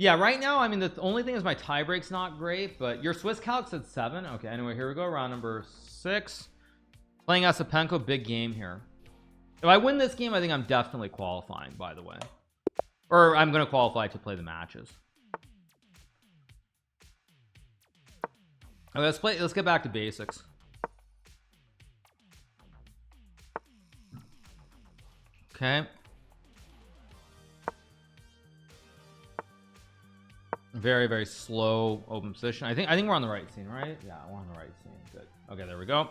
Yeah, right now, I mean, the only thing is my tie break's not great, but your Swiss calc said 7. Okay, anyway, here we go. Round number 6. Playing Asapenko, big game here. If I win this game, I think I'm definitely qualifying, by the way. Or I'm going to qualify to play the matches. Okay, let's get back to basics. Okay. Very, very slow open position. I think we're on the right scene, right? Yeah, we're on the right scene. Good. Okay, there we go.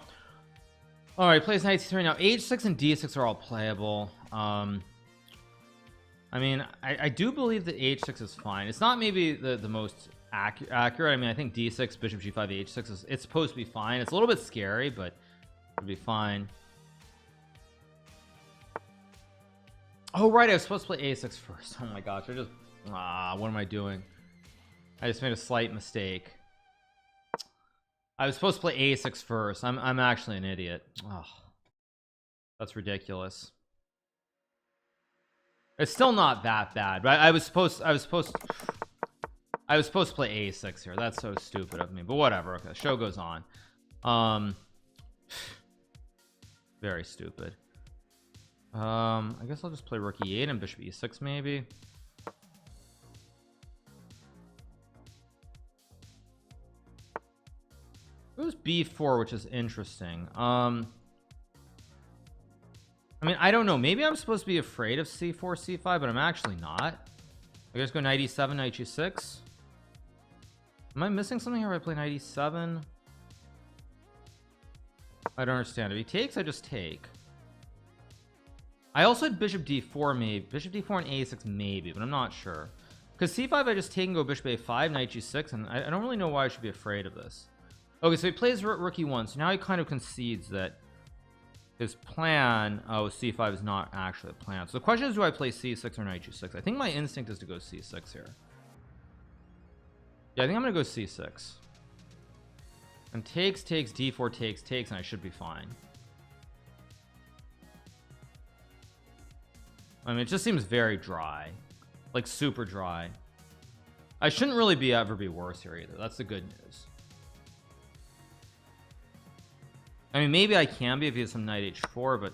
All right, plays knight c3 now. H6 and d6 are all playable. I mean, I do believe that h6 is fine. It's not maybe the most accurate. I mean, I think d6, bishop g5, h6 is, it's supposed to be fine. It's a little bit scary, but it'll be fine. Oh right, I was supposed to play a6 first. Oh my gosh, I just what am I doing? I just made a slight mistake. I was supposed to play a6 first. I'm actually an idiot. Oh, that's ridiculous. It's still not that bad, but I was supposed to play a6 here. That's so stupid of me, but whatever. Okay, the show goes on. Very stupid. I guess I'll just play rook e8 and bishop e6 maybe. It was b4, which is interesting. I mean, I don't know, maybe I'm supposed to be afraid of c4 c5, but I'm actually not. I guess go knight e7, knight g6. Am I missing something here if I play knight e7? I don't understand. If he takes, I just take. I also had bishop d4 maybe, bishop d4 and a6 maybe, but I'm not sure, because c5 I just take and go bishop a5, knight g6, and I don't really know why I should be afraid of this. Okay, so he plays rook e1, so now he kind of concedes that his plan c5 is not actually a plan. So the question is, do I play c6 or knight g6? I think my instinct is to go c6 here. Yeah, I think I'm gonna go c6, and takes, d4 takes, and I should be fine. I mean, it just seems very dry, like super dry. I shouldn't really ever be worse here either. That's the good news. I mean, maybe I can be if he has some knight h4, but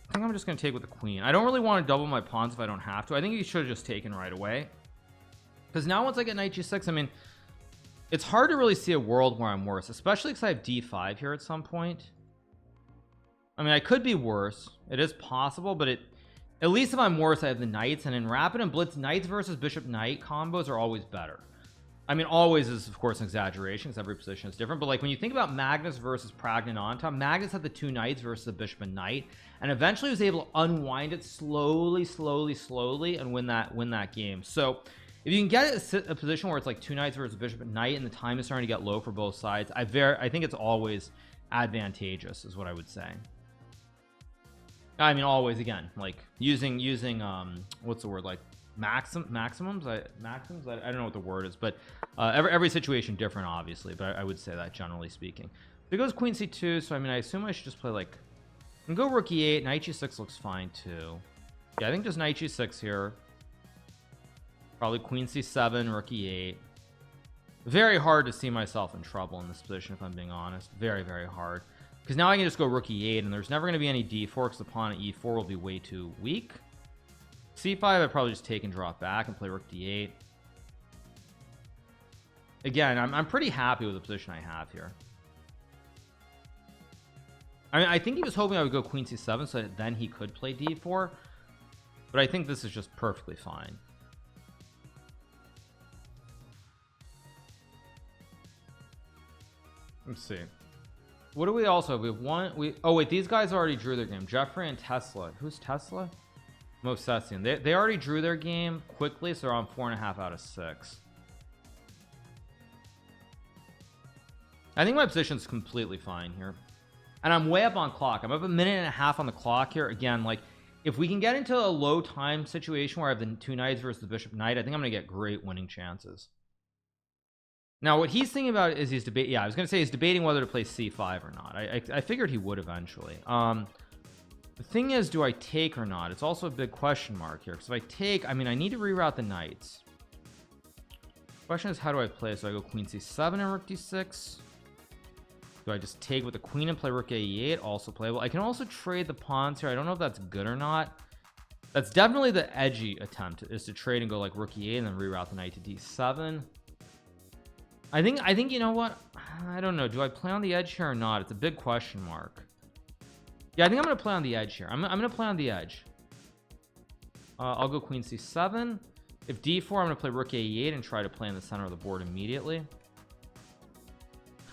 I think I'm just going to take with the queen. I don't really want to double my pawns if I don't have to. I think he should have just taken right away, because now once I get knight g6, I mean, it's hard to really see a world where I'm worse, especially because I have d5 here at some point. I mean, I could be worse. It is possible, but at least if I'm worse, I have the knights, and in rapid and blitz, knights versus bishop knight combos are always better. I mean, always is of course an exaggeration because every position is different, but like when you think about Magnus versus Pragnananta, Magnus had the 2 knights versus the bishop and knight, and eventually was able to unwind it slowly and win that game. So if you can get a position where it's like 2 knights versus bishop and knight and the time is starting to get low for both sides, I think it's always advantageous is what I would say. I mean, always, again, like using what's the word, like maxims. I don't know what the word is, but every situation different obviously, but I would say that generally speaking. So it goes queen c2, so I mean, I assume I should just play like, and go rook e8. Knight g6 looks fine too. Yeah, I think just knight g6 here, probably queen c7, rook e8. Very hard to see myself in trouble in this position, if I'm being honest. Very, very hard, because now I can just go rook e8, and there's never going to be any d4 because the pawn at e4 will be way too weak. c5 I'd probably just take and drop back and play rook d8. Again, I'm pretty happy with the position I have here. I mean, I think he was hoping I would go queen c7 so that then he could play d4, but I think this is just perfectly fine. Let's see, what do we also have? We have one, oh wait, these guys already drew their game. Jeffrey and Tesla. Who's Tesla? Movsesian. They already drew their game quickly, so they're on 4.5 out of 6. I think my position's completely fine here, and I'm way up on clock. I'm up 1.5 minutes on the clock here. Again, like if we can get into a low time situation where I have the 2 knights versus the bishop knight, I think I'm gonna get great winning chances. Now what he's thinking about is he's I was gonna say he's debating whether to play c5 or not. I figured he would eventually. The thing is, do I take or not? It's also a big question mark here, because if I take, I mean, I need to reroute the knights. Question is, how do I play? So I go queen c7 and rook d6. Do I just take with the queen and play rook a8? Also playable. I can also trade the pawns here. I don't know if that's good or not. That's definitely the edgy attempt, is to trade and go like rook e8 and then reroute the knight to d7. I think you know what? I don't know. Do I play on the edge here or not? It's a big question mark. Yeah, I think I'm gonna play on the edge here. I'm gonna play on the edge. I'll go queen c7. If d4, I'm gonna play rook a8 and try to play in the center of the board immediately.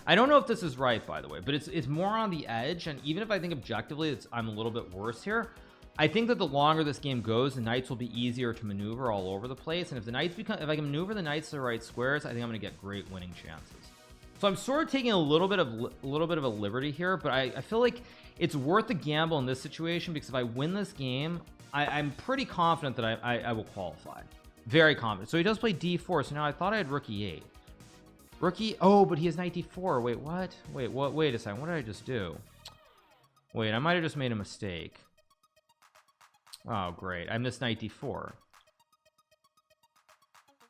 I don't know if this is right, by the way, but it's more on the edge. And even if I think objectively I'm a little bit worse here, I think that the longer this game goes, the knights will be easier to maneuver all over the place. And if the knights if I can maneuver the knights to the right squares, I think I'm gonna get great winning chances. So I'm sort of taking a little bit of a liberty here, but I feel like it's worth the gamble in this situation, because if I win this game, I'm pretty confident that I will qualify. Very confident. So he does play d4. So now I thought I had rook e8. Oh, but he has knight d4. Wait, what? Wait a second. What did I just do? Wait, I might have just made a mistake. Oh, great. I missed knight d4.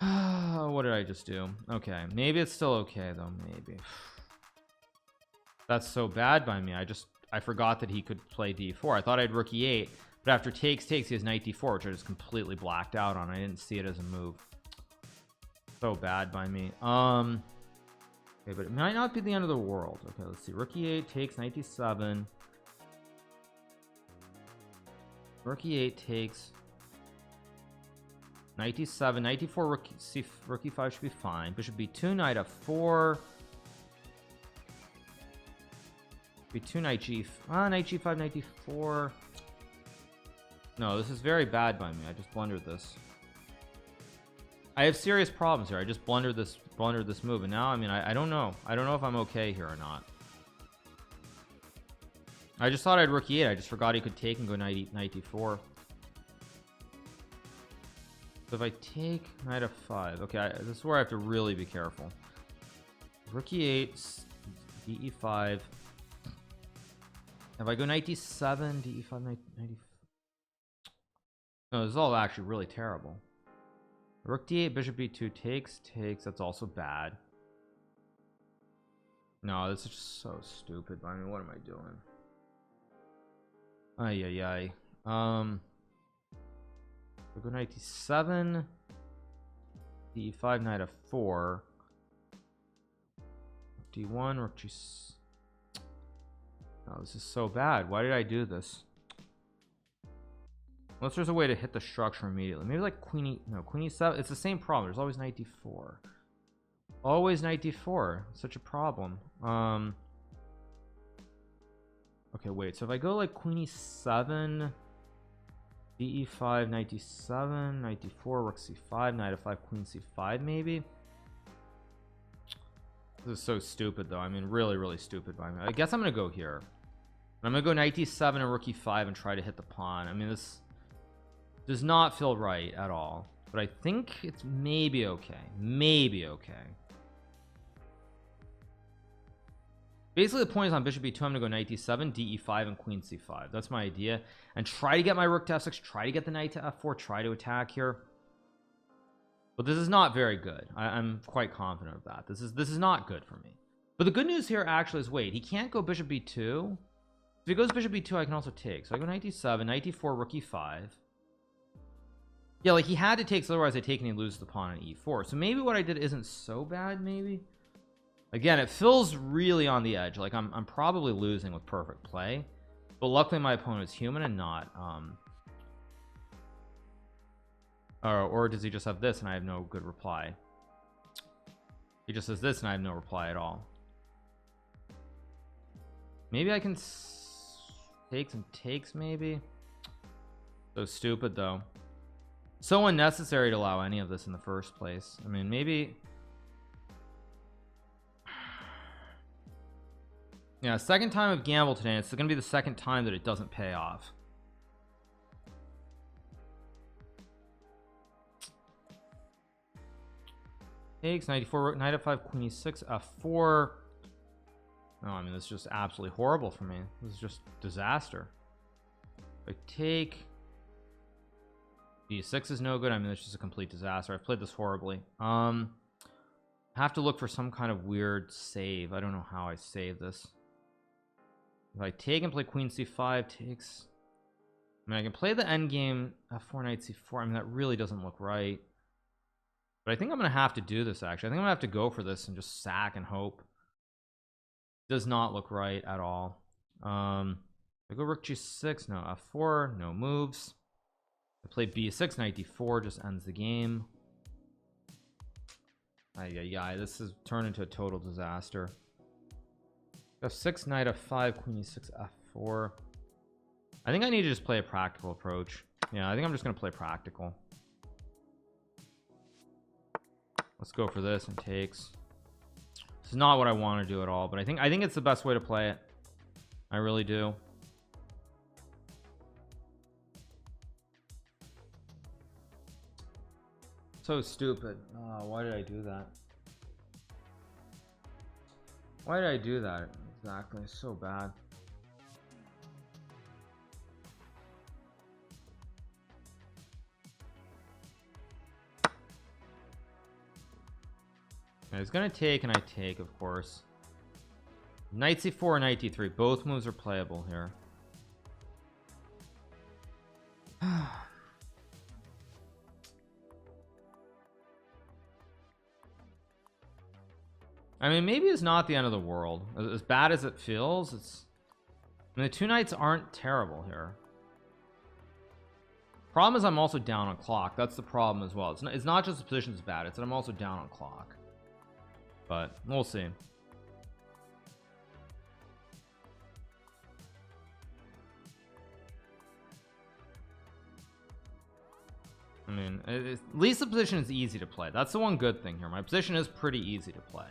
What did I just do? Okay, maybe it's still okay though. Maybe. That's so bad by me. I forgot that he could play d4. I thought I had rook e8, but after takes he has knight d4, which I just completely blacked out on. I didn't see it as a move. So bad by me. Okay, but it might not be the end of the world. Okay, let's see. Rook e8 takes knight d7. Rook e8 takes knight d7, knight d4, rook e5 should be fine. Bishop b2, knight f4. b2, knight knight g5, knight d4. No, this is very bad by me. I just blundered this. I have serious problems here. I just blundered this move, and now I mean I don't know. I don't know if I'm okay here or not. I just thought I had rook e8. I just forgot he could take and go knight d4. So if I take knight f5, okay, this is where I have to really be careful. Rook e8, de5. If I go knight d7, de5, knight d4. No, this is all actually really terrible. Rook d8, bishop b2 takes. That's also bad. No, this is just so stupid. I mean, what am I doing? Ay. We go knight d7, d5, knight f4, d1, rook g. Oh, this is so bad. Why did I do this? Unless there's a way to hit the structure immediately. Maybe like queen e7. It's the same problem. There's always knight d4. Always knight d4. Such a problem. Okay, wait. So if I go like queen e7, de5, knight d7, knight d4, rook c5, knight f5, queen c5, maybe. This is so stupid, though. I mean, really stupid by me. I guess I'm gonna go here. I'm gonna go knight d7 and rook e5 and try to hit the pawn. I mean, this does not feel right at all, but I think it's maybe okay. Basically, the point is on bishop b2, I'm gonna go knight d7, de5, and queen c5. That's my idea, and try to get my rook to f6, try to get the knight to f4, try to attack here. But this is not very good. I'm quite confident of that. This is not good for me. But the good news here actually is, wait, he can't go bishop b2. If he goes bishop b2, I can also take. So I go knight d7, knight d4, rook e5. Yeah, like he had to take, so otherwise I take and he loses the pawn on e4. So maybe what I did isn't so bad, maybe. Again, it feels really on the edge. Like I'm probably losing with perfect play. But luckily my opponent is human and not or does he just have this and I have no good reply? He just has this and I have no reply at all. Maybe I can take some takes, maybe. So stupid though. So unnecessary to allow any of this in the first place. I mean, maybe. Yeah, second time I've gambled today. It's gonna be the second time that it doesn't pay off. Takes 94, knight f5, queen e6, f4. No, I mean, this is just absolutely horrible for me. This is just disaster. If I take d6 is no good. I mean, it's just a complete disaster. I've played this horribly. Have to look for some kind of weird save. I don't know how I save this. If I take and play queen c5 takes, I mean, I can play the endgame f4 knight c4. I mean, that really doesn't look right, but I think I'm gonna have to do this. Actually, I think I'm gonna have to go for this and just sack and hope. Does not look right at all. I go rook g6, no f4, no moves. I play b6, knight d4, just ends the game. Yeah, this has turned into a total disaster. f6, knight f5, queen e6, f4. I think I need to just play a practical approach. Yeah, I think I'm just gonna play practical. Let's go for this and takes. This is not what I want to do at all, but I think it's the best way to play it. I really do. So stupid. Oh, why did I do that? Why did I do that? Exactly. So bad. It's gonna take, and I take, of course. Knight c4, knight d3. Both moves are playable here. I mean, maybe it's not the end of the world. As bad as it feels, it's... I mean, the two knights aren't terrible here. Problem is I'm also down on clock. That's the problem as well. It's not just the position's bad, it's that I'm also down on clock. But we'll see. I mean, at least the position is easy to play. That's the one good thing here. My position is pretty easy to play.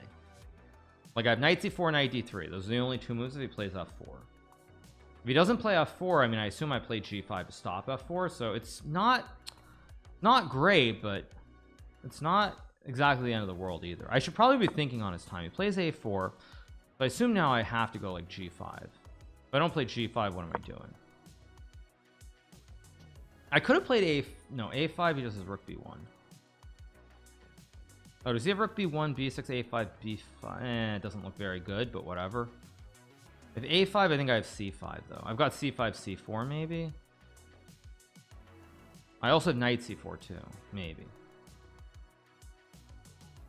Like, I have knight c4, knight d3. Those are the only two moves if he plays f4. If he doesn't play f4, I mean, I assume I play g5 to stop f4. So it's not great, but it's not exactly the end of the world either. I should probably be thinking on his time. He plays a4, but I assume now I have to go like g5. If I don't play g5, what am I doing? I could have played a5. He just has rook b1. Oh, does he have rook b1, b6, a5, b5? It doesn't look very good, but whatever. If a5, I think I have c5 though. I've got c5, c4 maybe. I also have knight c4 too, maybe.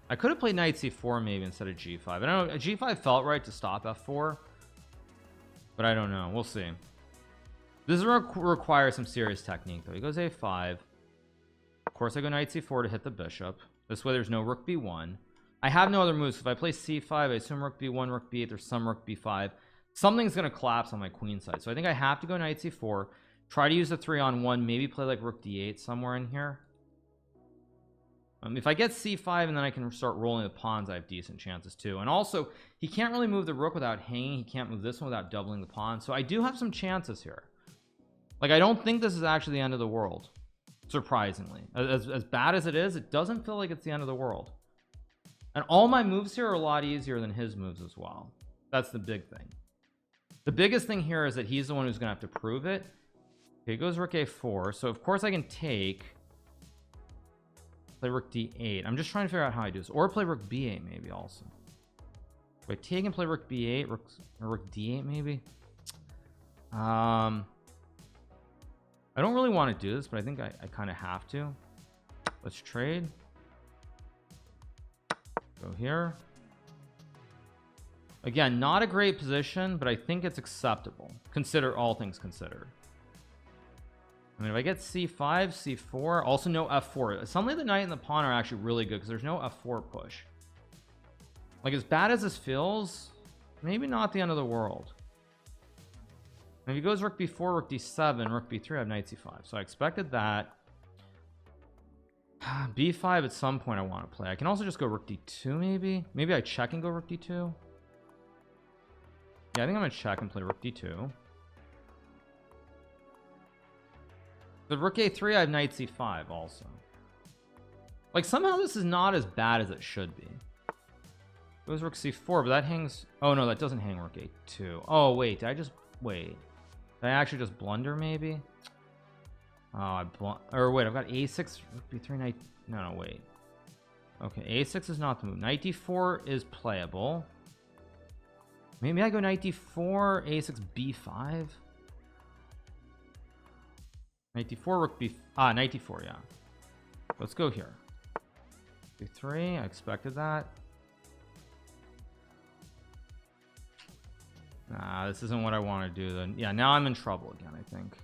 I could have played knight c4 maybe instead of g5. I don't know, g5 felt right to stop f4, but I don't know. We'll see. This requires some serious technique though. He goes a5. Of course I go knight c4 to hit the bishop. This way there's no rook b1. I have no other moves. If I play c5, I assume rook b1, rook b8, there's some rook b5. Something's going to collapse on my queen side. So I think I have to go knight c4, try to use the 3-on-1, maybe play like rook d8 somewhere in here. If I get c5 and then I can start rolling the pawns, I have decent chances too. And also, he can't really move the rook without hanging. He can't move this one without doubling the pawn. So I do have some chances here. Like, I don't think this is actually the end of the world. Surprisingly, as bad as it is, it doesn't feel like it's the end of the world. And all my moves here are a lot easier than his moves as well. That's the big thing. The biggest thing here is that he's the one who's gonna have to prove it. Okay, he goes rook a4, so of course I can take, play rook d8. I'm just trying to figure out how I do this, or play rook b8 maybe also. If I take and play rook b8, rook d8 maybe. I don't really want to do this, but I think I kind of have to. Let's trade. Go here. Again, not a great position, but I think it's acceptable. Consider all things considered. I mean, if I get c5, c4, also no f4. Suddenly the knight and the pawn are actually really good because there's no f4 push. Like, as bad as this feels, maybe not the end of the world. If he goes rook b4, rook d7, rook b3, I have knight c5. So I expected that. b5 at some point I want to play. I can also just go rook d2 maybe. Maybe I check and go rook d2. Yeah, I think I'm going to check and play rook d2. The rook a3, I have knight c5 also. Like, somehow this is not as bad as it should be. Goes rook c4, but that hangs... Oh, no, that doesn't hang rook a2. Oh, wait, did I just... Wait. Did I actually just blunder maybe? Oh, or wait, I've got a6, rook b3, knight. No, wait. Okay, a6 is not the move. Knight d4 is playable. Maybe I go knight d4, a6, b5. Knight d4, rook b. Knight d4, yeah. Let's go here. b3, I expected that. Nah, this isn't what I want to do then. Yeah, now I'm in trouble again, I think.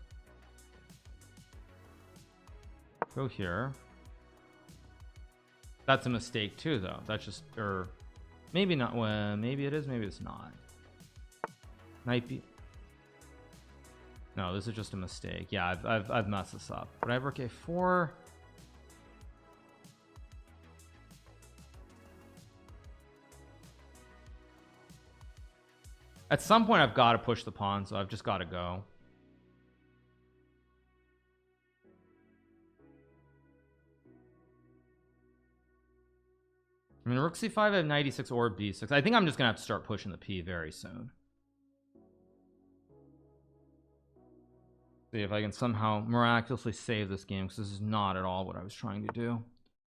Go here. That's a mistake too, though. That's just, or maybe not. Well, maybe it is, maybe it's not. Knight b. No, this is just a mistake. Yeah, I've messed this up. But I have rook a4. At some point, I've got to push the pawn, so I've just got to go. I mean, rook c5, I have knight e6 or b6. I think I'm just gonna have to start pushing the p very soon. See if I can somehow miraculously save this game, because this is not at all what I was trying to do.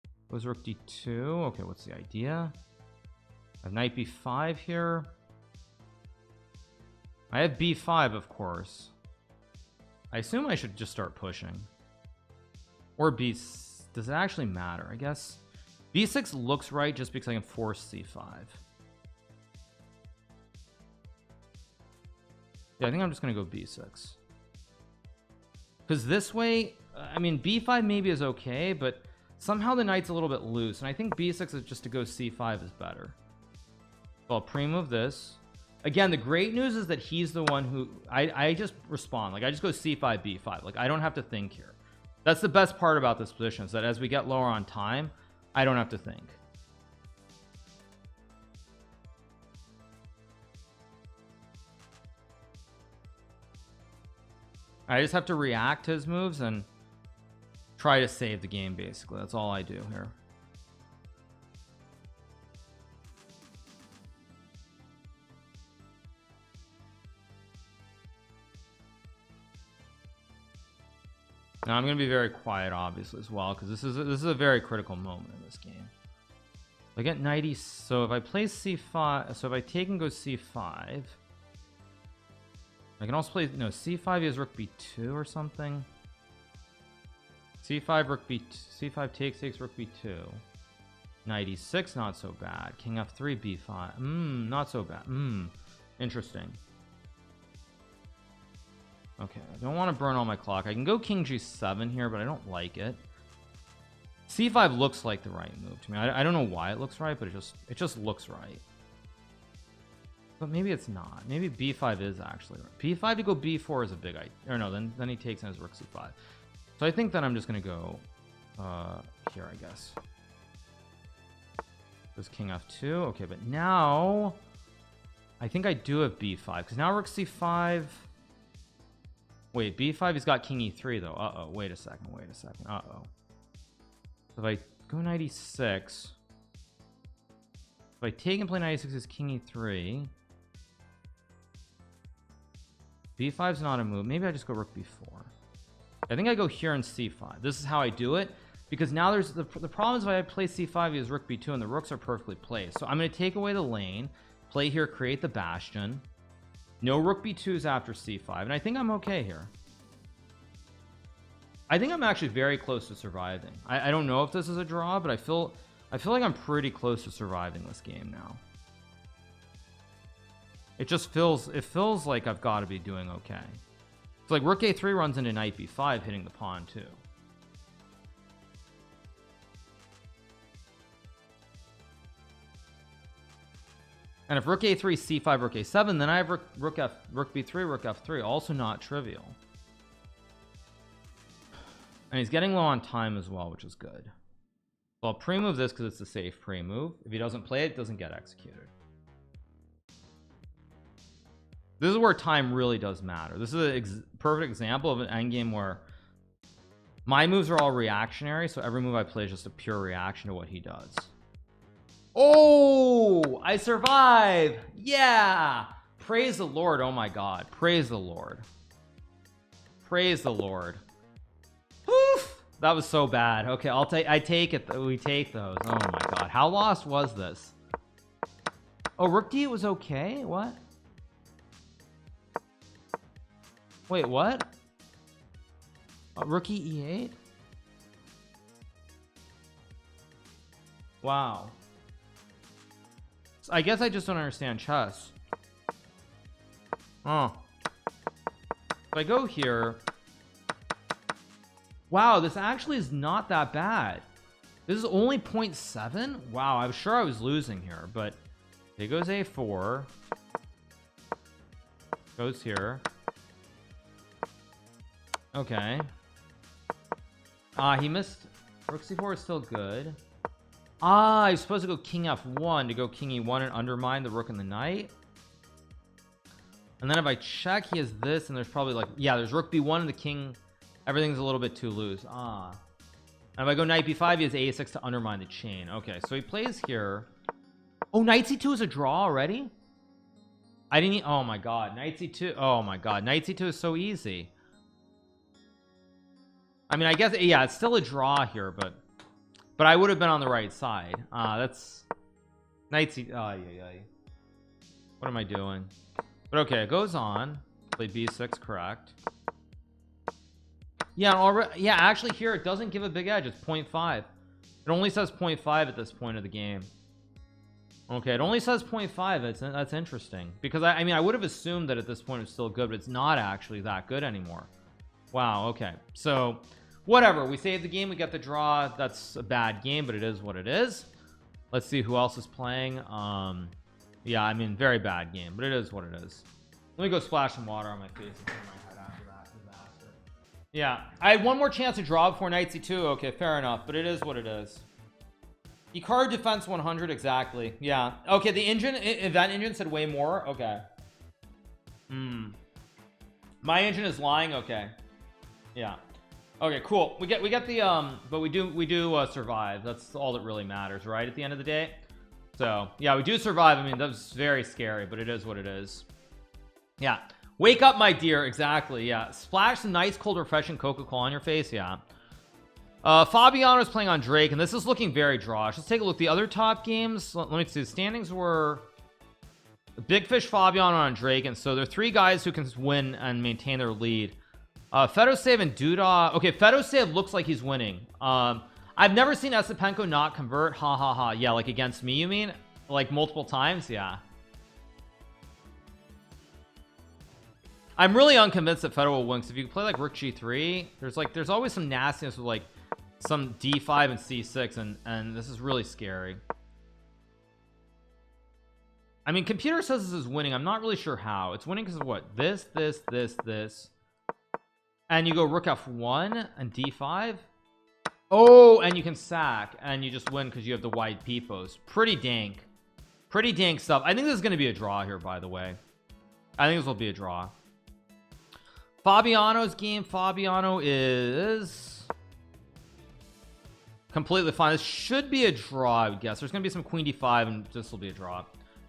It was rook d2. Okay, what's the idea? I have knight b5 here. I have b5, of course. I assume I should just start pushing. Or b. Does it actually matter? I guess b6 looks right just because I can force c5. Yeah, I think I'm just gonna go b6. Because this way, I mean, b5 maybe is okay, but somehow the knight's a little bit loose, and I think b6 is just to go c5 is better. So I'll pre-move this. Again, the great news is that he's the one who I just respond. Like, I just go c5, b5. Like, I don't have to think here. That's the best part about this position, is that as we get lower on time, I don't have to think. I just have to react to his moves and try to save the game, basically. That's all I do here. Now I'm going to be very quiet, obviously, as well, because this is a very critical moment in this game. I get 90, so if I play c5, so if I take and go c5, I can also play, no, c5 is rook b2 or something. c5 rook b2, c5 takes rook b2. Knight e6, not so bad. King f3, b5, not so bad. Interesting. Okay, I don't want to burn all my clock. I can go king g7 here, but I don't like it. c5 looks like the right move to me. I don't know why it looks right, but it just looks right. But maybe it's not. Maybe b5 is actually right. b5 to go b4 is a big idea. Or no, then he takes in his rook c5. So I think that I'm just going to go here, I guess. There's king f2. Okay, but now I think I do have b5, because now rook c5. Wait, b5, he's got king e3 though. Uh-oh, wait a second. Uh-oh. So if I go knight e6, if I take and play knight e6 as king e3, b5's not a move. Maybe I just go rook b4. I think I go here in c5. This is how I do it, because now there's the problem is if I play c5, he has rook b2, and the rooks are perfectly placed. So I'm going to take away the lane, play here, create the bastion. No rook b2s after c5, and I think I'm okay here. I think I'm actually very close to surviving. I don't know if this is a draw, but I feel like I'm pretty close to surviving this game now. It feels like I've got to be doing okay. It's like rook a3 runs into knight b5, hitting the pawn too. And if rook a3, c5, rook a7, then I have rook b3, rook f3, also not trivial. And he's getting low on time as well, which is good. So I'll pre-move this because it's a safe pre-move. If he doesn't play it, it doesn't get executed. This is where time really does matter. This is a perfect example of an endgame where my moves are all reactionary, so every move I play is just a pure reaction to what he does. Oh, I survive. Yeah, praise the Lord. Oh my god, praise the Lord. Praise the Lord. Oof, that was so bad. Okay, I take it. We take those. Oh my god, how lost was this? Oh, rook d8 was okay. What? Wait, what? Rookie e8? Wow. I guess I just don't understand chess. Oh. If I go here, wow, this actually is not that bad. This is only 0.7. Wow, I was sure I was losing here, but it goes a4, goes here. Okay. He missed. Rook c4 is still good. I was supposed to go king f1 to go king e1 and undermine the rook and the knight. And then if I check, he has this, and there's probably like, yeah, there's rook b1 and the king. Everything's a little bit too loose. And if I go knight b5, he has a6 to undermine the chain. Okay, so he plays here. Oh, knight c2 is a draw already. I didn't. Oh my god, knight c2. Oh my god, knight c2 is so easy. I mean, I guess, yeah, it's still a draw here, but I would have been on the right side. That's knight c. Oh, yeah. What am I doing? But okay, it goes on. Play b6, correct. Yeah, already. Yeah, actually, here it doesn't give a big edge. It's 0.5. It only says 0.5 at this point of the game. Okay, it only says 0.5. That's interesting, because I mean, I would have assumed that at this point it's still good, but it's not actually that good anymore. Wow. Okay, so whatever, we saved the game, we got the draw. That's a bad game, but it is what it is. Let's see who else is playing. Yeah, I mean, very bad game, but it is what it is. Let me go splash some water on my face and turn my head after that disaster. Yeah, I had one more chance to draw before knight c2. Okay, fair enough, but it is what it is. Hikaru defense 100 exactly. Yeah, okay, the engine, event engine said way more. Okay. My engine is lying. Okay. Yeah. Okay, cool. We get the but we do survive. That's all that really matters, right, at the end of the day. So yeah, we do survive. I mean, that's very scary, but it is what it is. Yeah, wake up, my dear. Exactly. Yeah, splash some nice cold refreshing Coca-Cola on your face. Yeah. Fabiano is playing on Drake, and this is looking very drawish. Let's take a look. The other top games, let me see. The standings were Big Fish, Fabiano on Drake, and so there are three guys who can win and maintain their lead. Fedosev and Duda. Okay, Fedosev looks like he's winning. I've never seen Esipenko not convert. Ha ha ha. Yeah, like against me, you mean? Like multiple times? Yeah. I'm really unconvinced that Fedo will win, because if you play like rook g3, there's always some nastiness with like some d5 and c6, and this is really scary. I mean, computer says this is winning. I'm not really sure how. It's winning because of what? This. And you go rook f1 and d5. Oh, and you can sack, and you just win because you have the wide peepos. Pretty dank stuff. I think this is going to be a draw here, by the way. I think this will be a draw. Fabiano's game. Fabiano is completely fine. This should be a draw, I would guess. There's going to be some queen d5, and this will be a draw.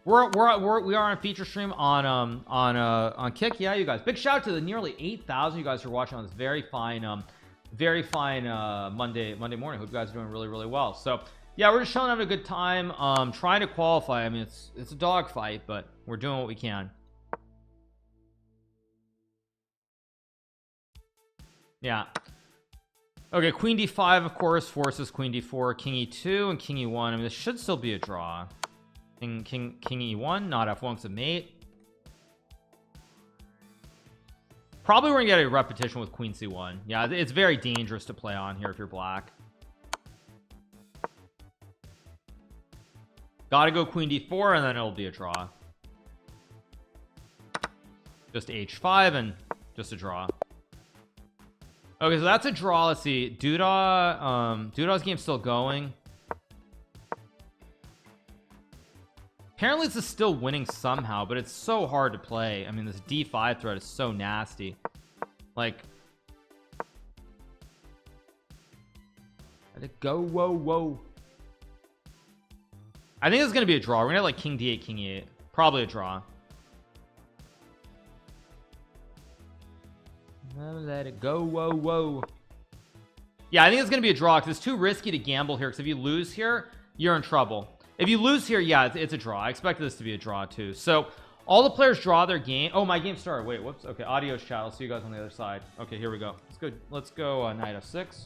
We are on a feature stream on Kick. Yeah, you guys, big shout out to the nearly 8,000 you guys who are watching on this very fine Monday morning. Hope you guys are doing really well. So yeah, we're just showing, having a good time, trying to qualify. I mean, it's a dog fight, but we're doing what we can. Yeah. Okay, queen d5 of course forces queen d4, king e2, and king e1. I mean, this should still be a draw. King e1, not f1 because of mate. Probably we're gonna get a repetition with queen c1. Yeah, it's very dangerous to play on here if you're black. Gotta go queen d4, and then it'll be a draw. Just h5 and just a draw. Okay, so that's a draw. Let's see. Duda's game's still going. Apparently this is still winning somehow, but it's so hard to play. I mean, this d5 threat is so nasty. Like, let it go. Whoa. I think it's gonna be a draw. We're gonna have like king d8, king e8. Probably a draw. Never let it go. Whoa, whoa. Yeah, I think it's gonna be a draw because it's too risky to gamble here, because if you lose here, you're in trouble. If you lose here, yeah, it's a draw. I expected this to be a draw too. So all the players draw their game. Oh, my game started. Wait, whoops. Okay, audio chat. I'll see you guys on the other side. Okay, here we go. Let's go knight f6.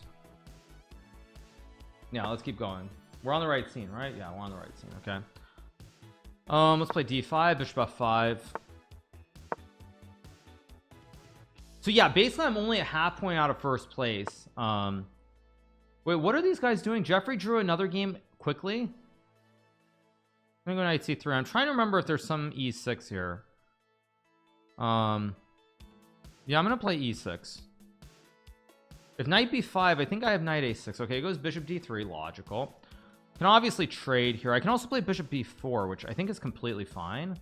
Yeah, let's keep going. We're on the right scene, right? Yeah, we're on the right scene. Okay. Let's play d5, bishop f5. So yeah, basically I'm only a half point out of first place. Wait, what are these guys doing? Jeffrey drew another game quickly. I'm gonna go knight c3. I'm trying to remember if there's some e6 here. Yeah, I'm gonna play e6. If knight b5, I think I have knight a6. Okay, it goes bishop d3, logical. Can obviously trade here. I can also play bishop b4, which I think is completely fine.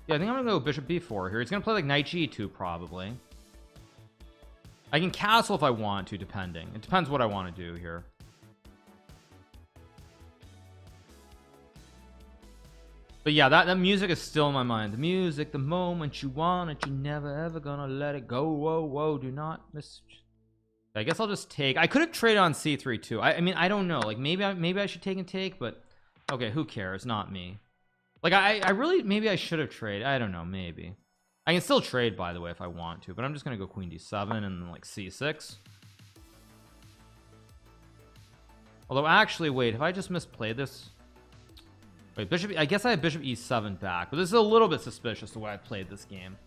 Yeah, I think I'm gonna go bishop b4 here. He's gonna play like knight g2 probably. I can castle if I want to, depending. It depends what I want to do here. But yeah, that music is still in my mind. The music, the moment you want it, you're never ever gonna let it go. Whoa, whoa, do not miss. I guess I'll just take. I could have traded on c3 too. I mean, I don't know. Like maybe I should take and take, but okay, who cares? Not me. Like I really, maybe I should have traded. I don't know, maybe. I can still trade, by the way, if I want to, but I'm just gonna go queen d7 and like c6. Although actually, wait, have I just misplayed this? Wait, bishop, I guess I have bishop e7 back, but this is a little bit suspicious the way I played this game.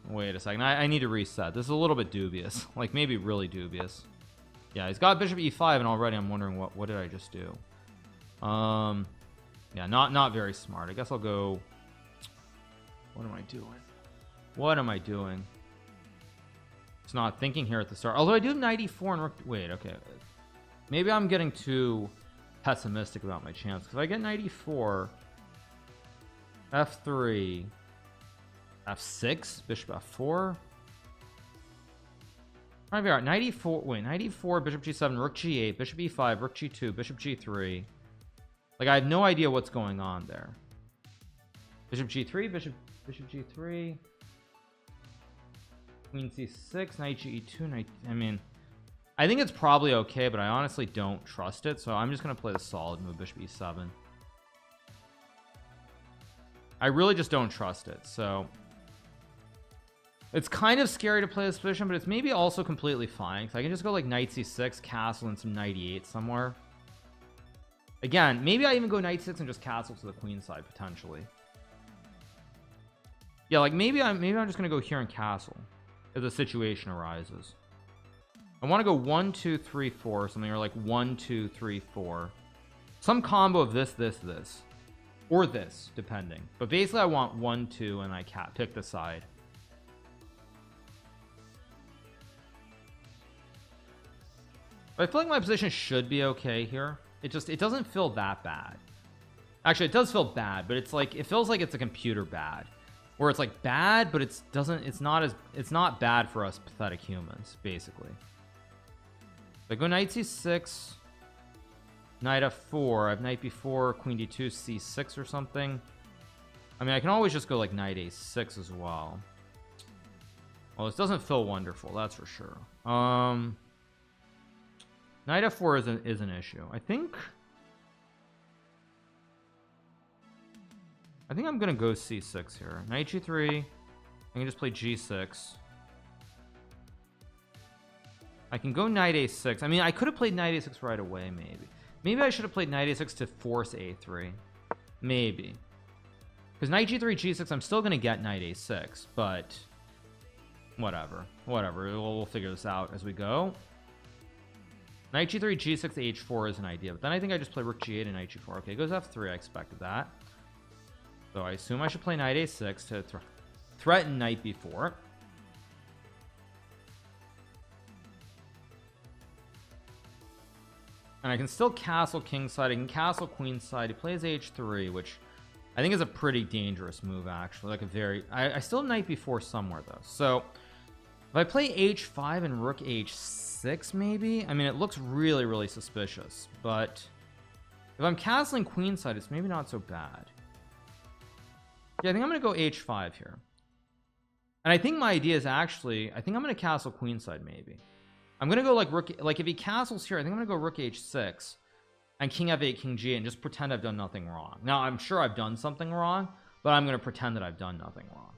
Wait a second, I need to reset. This is a little bit dubious, like maybe really dubious. Yeah, he's got bishop e5 and already I'm wondering what did I just do. Yeah, not very smart. I guess I'll go. What am I doing? What am I doing? It's not thinking here at the start. Although I do have knight e4 and rook. Wait, okay. Maybe I'm getting too pessimistic about my chance, because if I get knight e4, f3, f6, bishop f4. Trying to figure out knight e4. Wait, knight e4, bishop g7, rook g8, bishop e5, rook g2, bishop g3. Like I have no idea what's going on there. Bishop g3, bishop g3, queen c6, knight ge2, knight. I mean, I think it's probably okay, but I honestly don't trust it, so I'm just gonna play the solid move, bishop e7. I really just don't trust it, so it's kind of scary to play this position, but it's maybe also completely fine, because I can just go like knight c6, castle, and some knight e8 somewhere. Again, maybe I even go knight 6 and just castle to the queen side potentially. Yeah, like maybe I'm just gonna go here and castle if the situation arises. I want to go 1 2 3 4 something, or like 1 2 3 4, some combo of this, or this, depending. But basically, I want 1 2 and I pick the side. But I feel like my position should be okay here. It doesn't feel that bad. Actually, it does feel bad, but it's like it feels like it's a computer bad, where it's like bad, but it's not bad for us pathetic humans, basically. If I go knight c6, knight f4, I have knight b4, queen d2, c6 or something. I mean, I can always just go like knight a6 as well. Well, this doesn't feel wonderful, that's for sure. Knight f4 is an issue. I think I'm gonna go c6 here. Knight g3. I can just play g6. I can go knight a6. I mean, I could have played knight a6 right away, maybe I should have played knight a6 to force a3, maybe, because knight g3 g6, I'm still gonna get knight a6, but whatever, we'll figure this out as we go. Knight g3 g6 h4 is an idea, but then I think I just play rook g8 and knight g4. Okay, it goes f3. I expected that, so I assume I should play knight a6 to threaten knight b4. And I can still castle kingside. I can castle queenside. He plays h3, which I think is a pretty dangerous move, actually. Like a very... I still have knight b4 somewhere, though. So if I play h5 and rook h6, maybe? I mean, it looks really, really suspicious. But if I'm castling queenside, it's maybe not so bad. Yeah, I think I'm gonna go h5 here. And I think my idea is actually, I think I'm gonna castle queenside. Maybe I'm gonna go like rook, like if he castles here, I think I'm gonna go rook h6 and king f8 king g8 and just pretend I've done nothing wrong. Now I'm sure I've done something wrong, but I'm gonna pretend that I've done nothing wrong,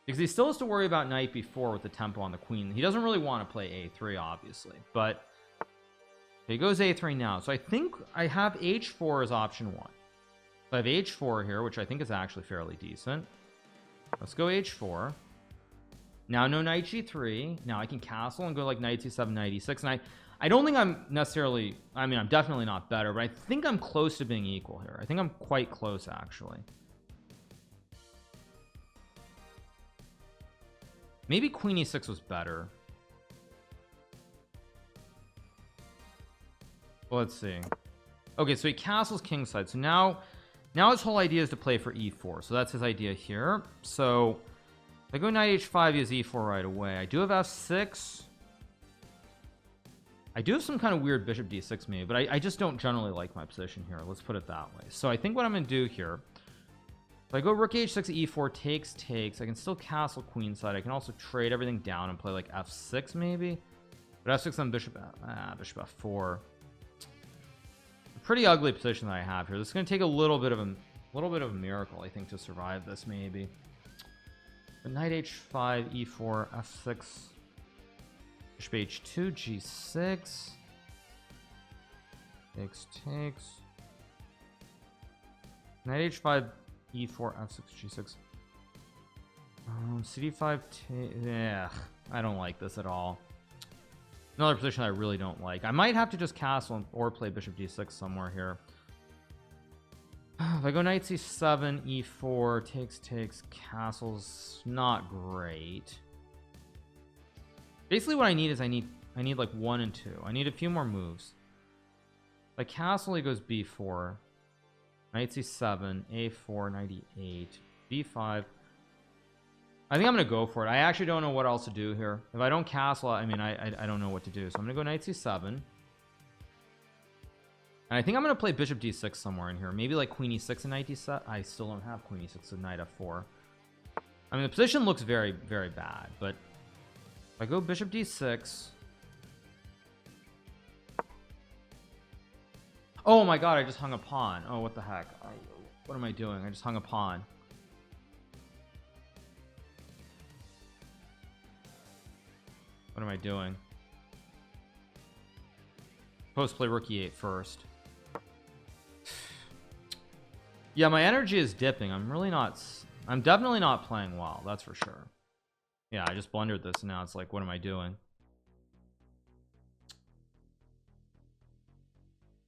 because he still has to worry about knight b4 with the tempo on the queen. He doesn't really want to play a3 obviously, but he goes a3 now. So I think I have h4 as option 1. So I have h4 here, which I think is actually fairly decent. Let's go h4. Now no knight g3. Now I can castle and go like knight c7, knight e6. And I don't think I'm necessarily, I mean, I'm definitely not better, but I think I'm close to being equal here. I think I'm quite close actually. Maybe queen e6 was better. Well, let's see. Okay, so he castles kingside. So now his whole idea is to play for e4. So that's his idea here. So if I go knight h5, he has e4 right away. I do have f6. I do have some kind of weird bishop d6 maybe, but I just don't generally like my position here. Let's put it that way. So I think what I'm going to do here, if I go rook h6, e4, takes, I can still castle queenside. I can also trade everything down and play like f6 maybe. But f6 on bishop f4. Pretty ugly position that I have here. This is going to take a little bit of a miracle, I think, to survive this maybe. But knight h5, e4, f6, bishop h2, g6, takes, knight h5, e4, f6, g6, cd5, yeah, I don't like this at all. Another position I really don't like. I might have to just castle or play bishop d6 somewhere here. If I go knight c7, e4, takes, castles, not great. Basically what I need is I need like 1 and 2. I need a few more moves. If I castle, he goes b4, knight c7, a4, knight e8, b5. I think I'm gonna go for it. I actually don't know what else to do here. If I don't castle, I mean, I don't know what to do. So I'm gonna go knight c7, and I think I'm gonna play bishop d6 somewhere in here. Maybe like queen e6 and knight d7. I still don't have queen e6 and knight f4. I mean, the position looks very, very bad. But if I go bishop d6, oh my god, I just hung a pawn. Oh, what the heck? What am I doing? I just hung a pawn. What am I doing? Supposed to play rook e8 first. Yeah, my energy is dipping. I'm definitely not playing well, that's for sure. Yeah, I just blundered this and now it's like, what am I doing?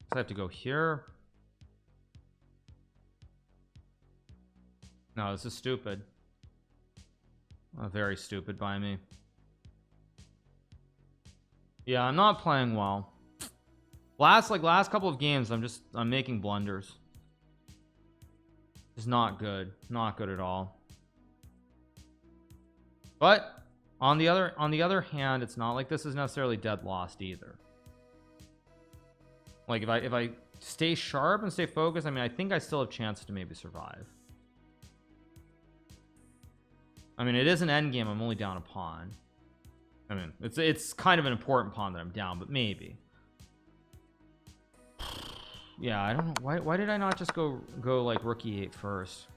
So I have to go here. No, this is stupid. Very stupid by me. Yeah, I'm not playing well. Last couple of games, I'm making blunders. It's not good. Not good at all. But on the other hand, it's not like this is necessarily dead lost either. Like if I stay sharp and stay focused, I mean, I think I still have chances to maybe survive. I mean, it is an endgame. I'm only down a pawn. I mean, it's kind of an important pawn that I'm down, but maybe. Yeah, I don't know. Why did I not just go like rook e8 first?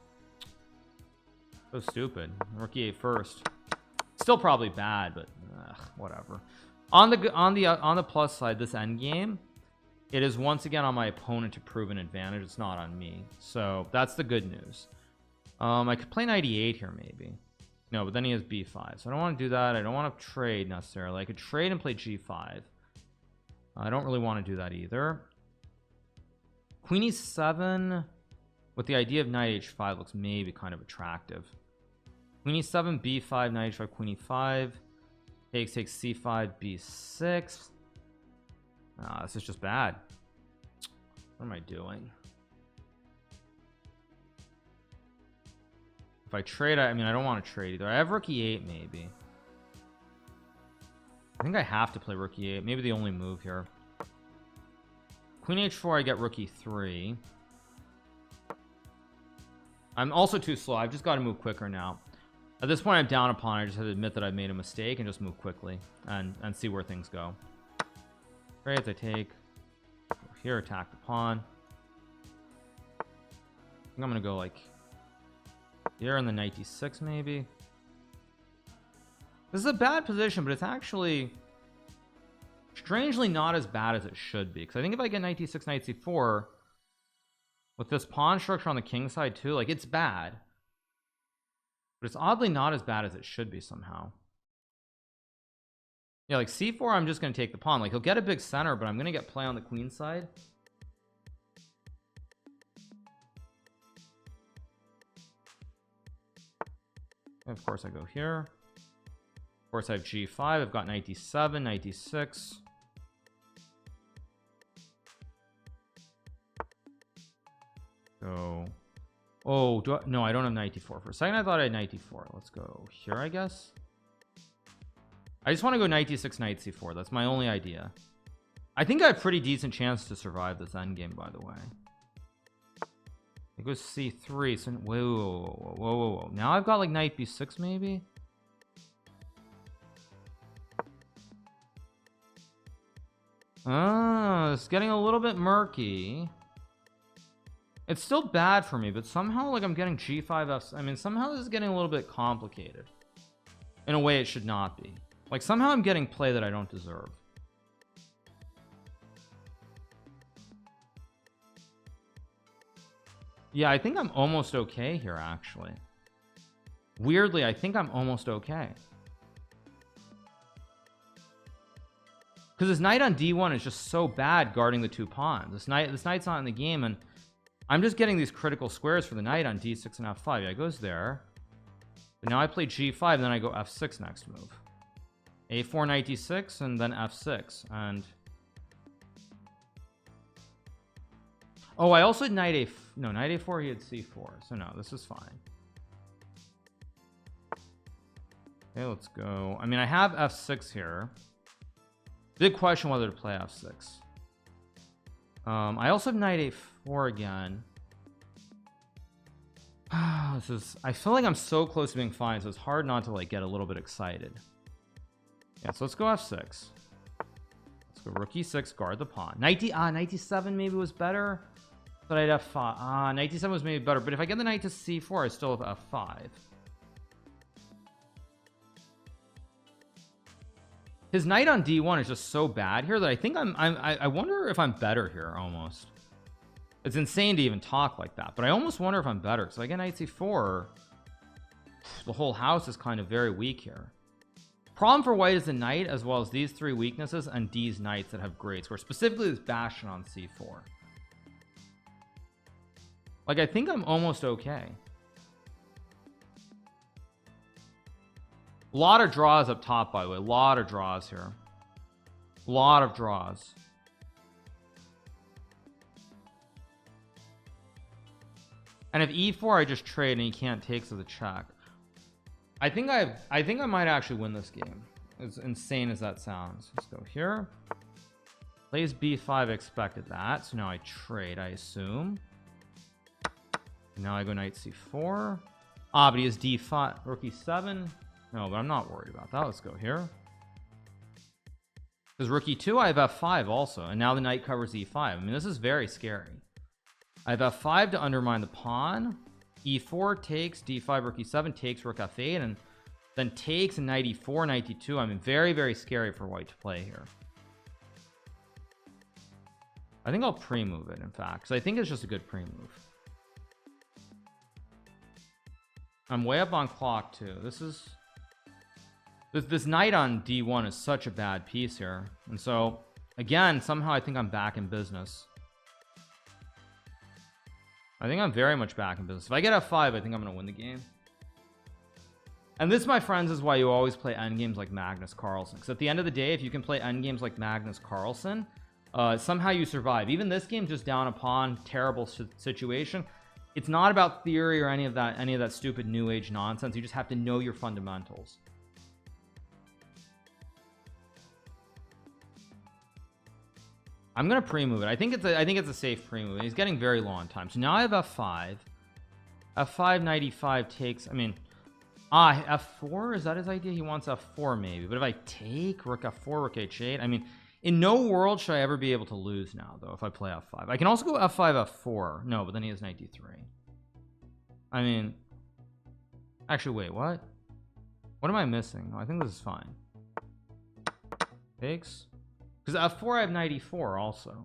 So stupid. Rook e8 first. Still probably bad, but whatever. On the plus side, this endgame, it is once again on my opponent to prove an advantage. It's not on me. So that's the good news. I could play knight e8 here maybe. No, but then he has b5, so I don't want to do that. I don't want to trade necessarily. I could trade and play g5. I don't really want to do that either. Queen e7 with the idea of knight h5 looks maybe kind of attractive. Queen e7, b5, knight h5, queen e5, takes c5, b6. This is just bad. What am I doing? If I trade, I mean, I don't want to trade either. I have rook e8 maybe. I think I have to play rook e8. Maybe the only move here. Queen h4, I get rook e3. I'm also too slow. I've just got to move quicker now. At this point I'm down a pawn. I just have to admit that I've made a mistake and just move quickly and see where things go. Trades I take. Go here, attack the pawn. I think I'm gonna go like here in the knight d6 maybe. This is a bad position, but it's actually strangely not as bad as it should be, because I think if I get knight d6 knight c4 with this pawn structure on the king side too, like it's bad, but it's oddly not as bad as it should be somehow. Yeah, like c4 I'm just gonna take the pawn. Like he'll get a big center, but I'm gonna get play on the queen side. And of course I go here. Of course I have g5. I've got knight d7, knight d6. Go. Oh, no, I don't have knight d4. For a second I thought I had knight d4. Let's go here, I guess. I just want to go knight d6 knight c4. That's my only idea. I think I have a pretty decent chance to survive this endgame, by the way. It goes c3. So whoa. Now I've got like knight b6 maybe. It's getting a little bit murky. It's still bad for me, but somehow like I'm getting g5 f. I mean, somehow this is getting a little bit complicated in a way it should not be. Like somehow I'm getting play that I don't deserve. Yeah, I think I'm almost okay here, actually. Weirdly, I think I'm almost okay. Because this knight on d1 is just so bad guarding the two pawns. This knight's not in the game, and I'm just getting these critical squares for the knight on d6 and f5. Yeah, it goes there. But now I play g5, then I go f6 next move. a4 knight d6, and then f6. And oh, I also had knight a4, he had c4. So no, this is fine. Okay, let's go. I mean, I have f6 here. Big question whether to play f6. I also have knight a4 again. I feel like I'm so close to being fine, so it's hard not to like get a little bit excited. Yeah, so let's go f6. Let's go rook e6, guard the pawn. Knight d7 maybe was better, but I'd f5. Knight d7 was maybe better, but if I get the knight to c4, I still have f5. His knight on d1 is just so bad here that I think I wonder if I'm better here almost. It's insane to even talk like that, but I almost wonder if I'm better. So I get knight c4. The whole house is kind of very weak here. Problem for white is the knight, as well as these three weaknesses and these knights that have great score, specifically this bastion on c4. Like I think I'm almost okay. A lot of draws up top, by the way. A lot of draws here. A lot of draws. And if e4 I just trade and he can't take, so the check. I think I might actually win this game, as insane as that sounds. Let's go here. Plays b5, I expected that. So now I trade, I assume. Now I go knight c4. But he has d5, rook e7. No, but I'm not worried about that. Let's go here. Because rook e2, I have f5 also, and now the knight covers e5. I mean, this is very scary. I have f5 to undermine the pawn. e4 takes, d5, rook e7 takes, rook f8, and then takes and knight e4, knight e2. I mean, very, very scary for white to play here. I think I'll pre-move it, in fact, because I think it's just a good pre-move. I'm way up on clock too. This knight on d1 is such a bad piece here, and so again, somehow I think I'm back in business. I think I'm very much back in business. If I get f5, I think I'm gonna win the game. And this, my friends, is why you always play endgames like Magnus Carlsen, because at the end of the day, if you can play endgames like Magnus Carlsen, somehow you survive. Even this game, just down a pawn, terrible situation. It's not about theory or any of that stupid new age nonsense. You just have to know your fundamentals. I'm gonna pre-move it. I think it's a safe pre-move. He's getting very low on time. So now I have f5. f5 95 takes, I mean, f4, is that his idea? He wants f4 maybe, but if I take rook f4, rook h8, I mean, in no world should I ever be able to lose now though if I play f5. I can also go f5 f4, no, but then he has knight d3. I mean, actually wait, what am I missing? Oh, I think this is fine. Takes, because f4 I have knight e4 also.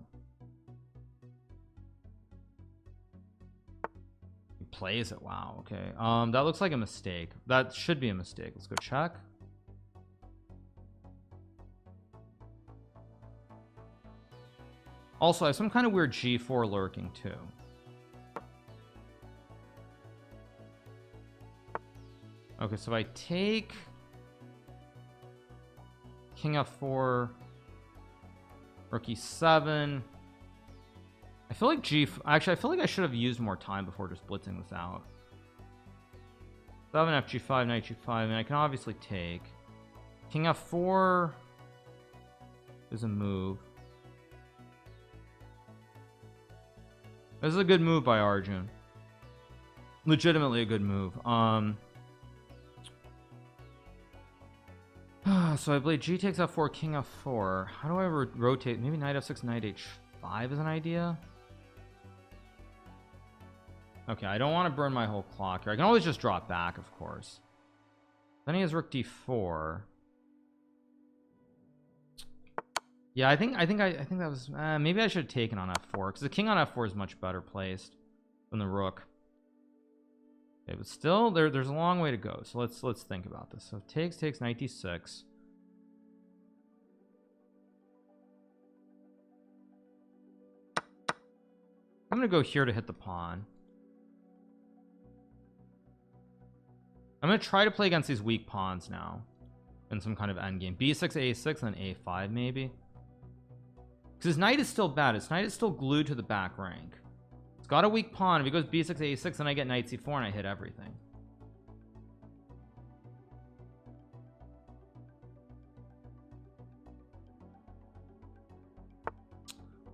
He plays it. Wow, okay, that looks like a mistake. That should be a mistake. Let's go check. Also, I have some kind of weird g4 lurking too. Okay, so if I take king f4, rook e7, I feel like actually I feel like I should have used more time before just blitzing this out. 7 f g5, knight g5, and I can obviously take king f4 is a move. This is a good move by Arjun. Legitimately a good move. So I played g takes f4, king f4. How do I rotate? Maybe knight f6, knight h5 is an idea. Okay, I don't want to burn my whole clock here. I can always just drop back, of course. Then he has rook d4. Yeah, I think that was maybe I should have taken on f4 because the king on f4 is much better placed than the rook. Okay, but still there's a long way to go, so let's think about this. So takes knight d6. I'm gonna go here to hit the pawn. I'm gonna try to play against these weak pawns now in some kind of endgame. b6 a6 and then a5 maybe, because his knight is still bad. His knight is still glued to the back rank. It's got a weak pawn. If he goes b6 a6, then I get knight c4 and I hit everything.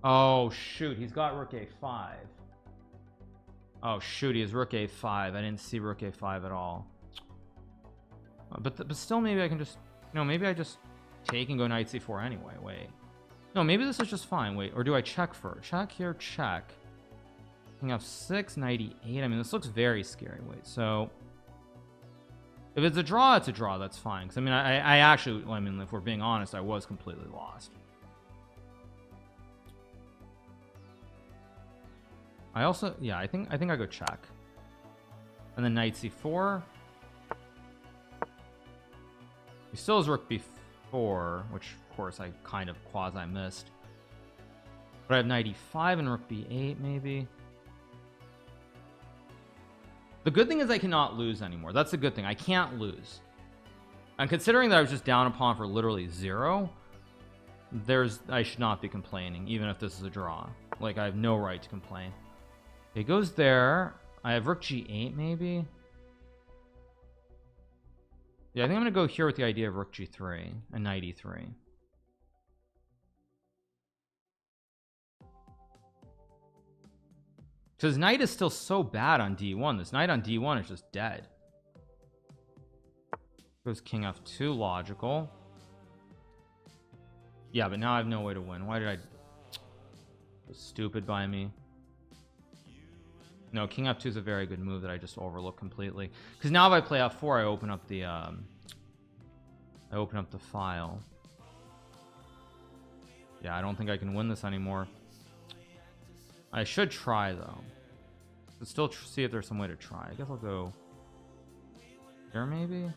Oh shoot, he's got rook a5. Oh shoot, he has rook a5. I didn't see rook a5 at all. But still, maybe I can just, maybe I just take and go knight c4 anyway. Wait, no, maybe this is just fine. Wait, or do I check first? Check here, check. King f6, knight e8. I mean, this looks very scary. Wait, so if it's a draw, it's a draw. That's fine. Because I mean, I actually, I mean, if we're being honest, I was completely lost. I also, yeah, I think I go check, and then knight c4. He still has rook b4, which of course I kind of quasi missed. But I have knight e5 and rook b8 maybe. The good thing is I cannot lose anymore. That's the good thing. I can't lose. And considering that I was just down a pawn for literally 0, I should not be complaining, even if this is a draw. Like, I have no right to complain. He goes there. I have rook g8 maybe. Yeah, I think I'm gonna go here with the idea of rook g3 and knight e3. Because knight is still so bad on d1. This knight on d1 is just dead. Goes king f2, logical. Yeah, but now I have no way to win. Why did I? Stupid by me. No, king f2 is a very good move that I just overlooked completely. Because now if I play f4, I open up the file. Yeah, I don't think I can win this anymore. I should try though. Let's still see if there's some way to try. I guess I'll go here maybe.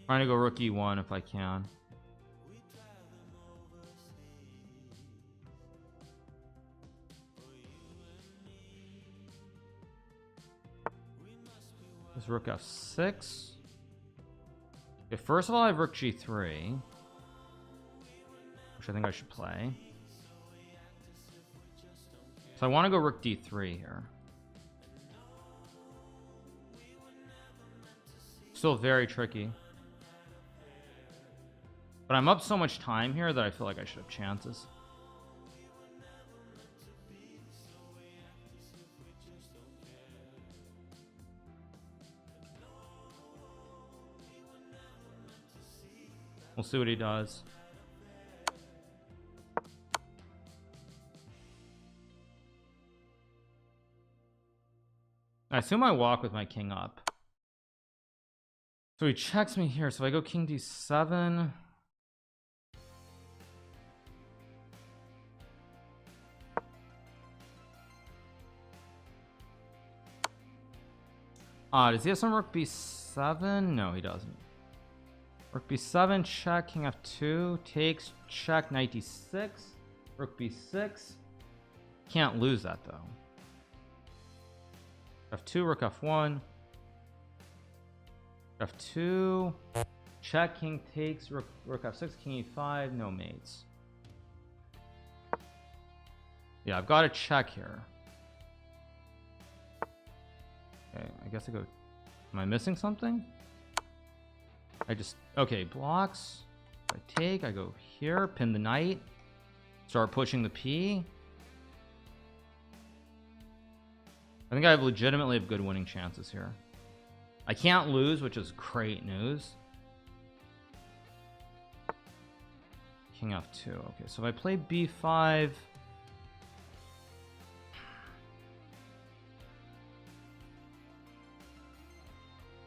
Trying to go rook e1 if I can. There's rook f6. Okay, first of all, I have rook g3, which I think I should play. So I want to go rook d3 here. Still very tricky. But I'm up so much time here that I feel like I should have chances. We'll see what he does. I assume I walk with my king up. So he checks me here. So I go king d7. Does he have some rook b7? No, he doesn't. Rook b7, check, king f2, takes, check, knight d6, rook b6. Can't lose that though. f2, rook f1, f2, check, king takes, rook f6, king e5, no mates. Yeah, I've got to check here. Okay, I guess I go. Am I missing something? Okay, blocks. I take, I go here, pin the knight, start pushing the p. I think I have legitimately have good winning chances here. I can't lose, which is great news. King f2. Okay, so if I play b5,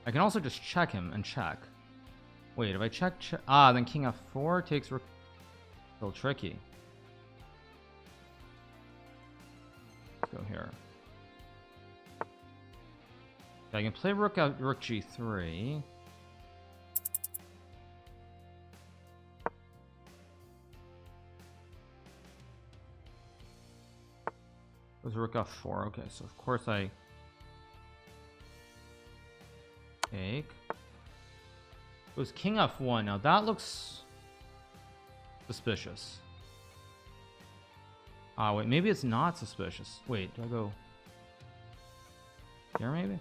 I can also just check him and check. Wait, if I check, then king f4 takes rook. Still tricky. Let's go here. Okay, I can play rook g3. It was rook f4. Okay, so of course I take. It was king f1. Now that looks suspicious. Wait, maybe it's not suspicious. Wait, do I go here maybe?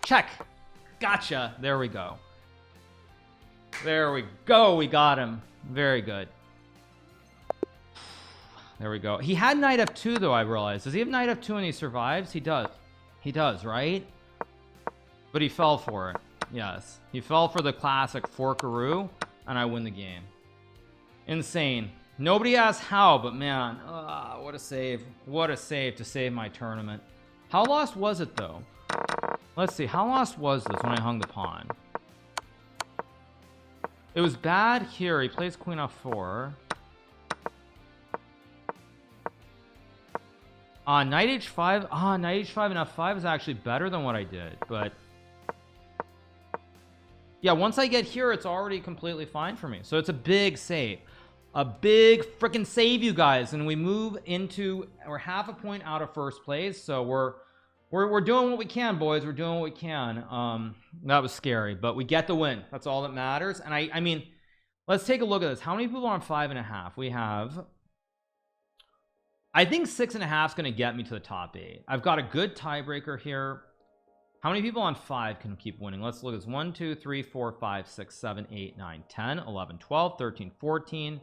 Check. Gotcha. There we go. There we go. We got him. Very good. There we go. He had knight f2 though, I realized. Does he have knight f2 and he survives? He does. He does, right? But he fell for it. Yes. He fell for the classic forkaroo, and I win the game. Insane. Nobody asked how, but man, what a save. What a save to save my tournament. How lost was it though? Let's see. How lost was this when I hung the pawn? It was bad here. He plays queen f4. Knight h5. Knight h5 and f5 is actually better than what I did, but yeah, once I get here, it's already completely fine for me. So it's a big save. A big freaking save, you guys. And we move into, we're half a point out of first place. So we're doing what we can, boys. We're doing what we can. That was scary, but we get the win. That's all that matters. And I mean, let's take a look at this. How many people are on 5.5? We have, I think 6.5 is going to get me to the top 8. I've got a good tiebreaker here. How many people on 5 can keep winning? Let's look at this. 1 2 3 4 5 6 7 8 9 10 11 12 13 14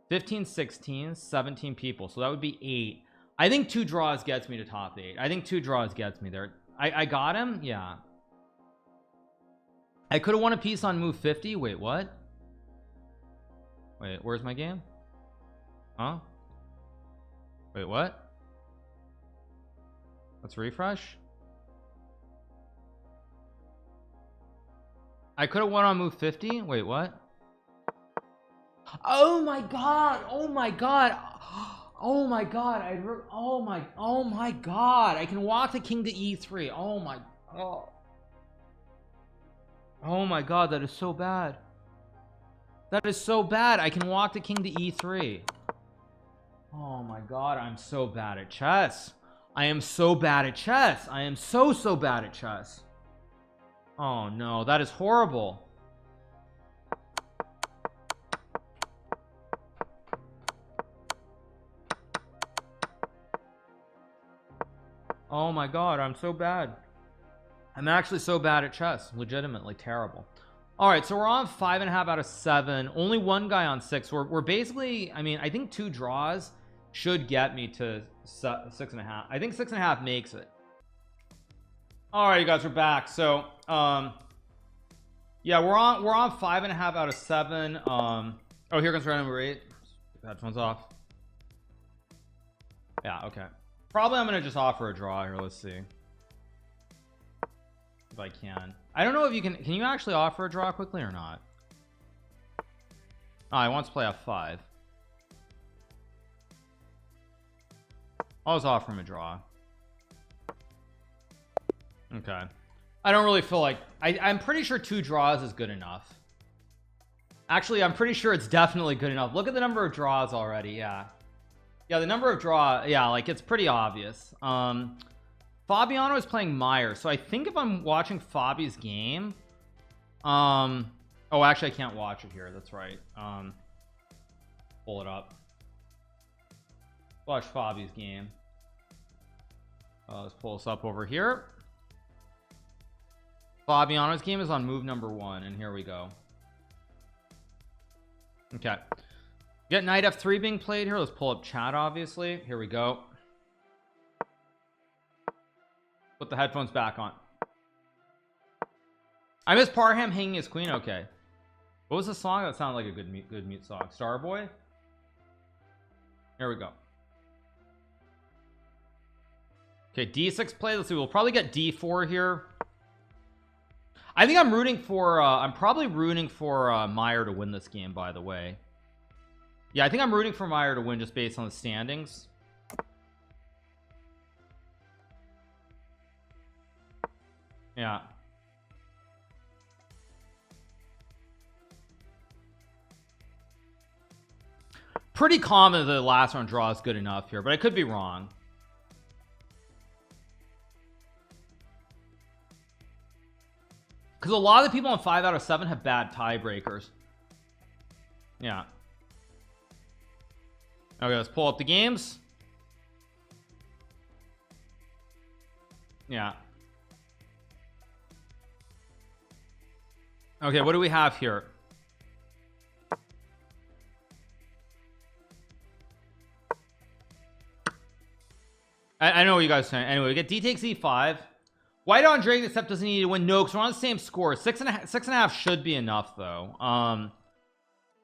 15 16 17 people. So that would be 8. I think 2 draws gets me to top 8. I think 2 draws gets me there. I got him. Yeah, I could have won a piece on move 50. Wait, what? Wait, where's my game? Huh? Wait, what? Let's refresh. I could have won on move 50. Wait, what? Oh my god. Oh my god. Oh my god. Oh my god. I can walk the king to e3. Oh my god, that is so bad. That is so bad. I can walk the king to e3. Oh my god, I'm so bad at chess. I am so bad at chess. I am so bad at chess. Oh no, that is horrible. Oh my god, I'm so bad. I'm actually so bad at chess, legitimately terrible. All right, so we're on 5.5 out of 7, only one guy on 6. We're basically, I mean, I think 2 draws should get me to 6.5. I think 6.5 makes it. All right, you guys, we're back. So yeah, we're on 5.5 out of 7. Oh, here comes round number 8. Headphones off. Yeah, okay, probably I'm gonna just offer a draw here. Let's see if I can. I don't know if you can you actually offer a draw quickly or not? Oh, I want to play f5. I'll just offer him a draw. Okay, I don't really feel like I'm pretty sure 2 draws is good enough. Actually, I'm pretty sure it's definitely good enough. Look at the number of draws already. Yeah, the number of yeah, like it's pretty obvious. Fabiano is playing Meyer, so I think if I'm watching Fabi's game, oh, actually I can't watch it here. That's right. Pull it up. Watch Fabi's game. Let's pull this up over here. Fabiano's game is on move number 1, and here we go. Okay, get knight f3 being played here. Let's pull up chat. Obviously, here we go. Put the headphones back on. I miss Parham hanging his queen. Okay, what was the song? That sounded like a good mute song. Starboy. Here we go. Okay, d6 play. Let's see, we'll probably get d4 here. I think I'm rooting for I'm probably rooting for Meyer to win this game, by the way. Yeah, I think I'm rooting for Meyer to win just based on the standings. Yeah, pretty common that the last round draw is good enough here, but I could be wrong. Because a lot of the people on 5 out of 7 have bad tiebreakers. Yeah. Okay, let's pull up the games. Yeah. Okay, what do we have here? I know what you guys are saying. Anyway, we get d takes e5. White on Drake, except doesn't need to win. No, because we're on the same score. 6.5 should be enough, though.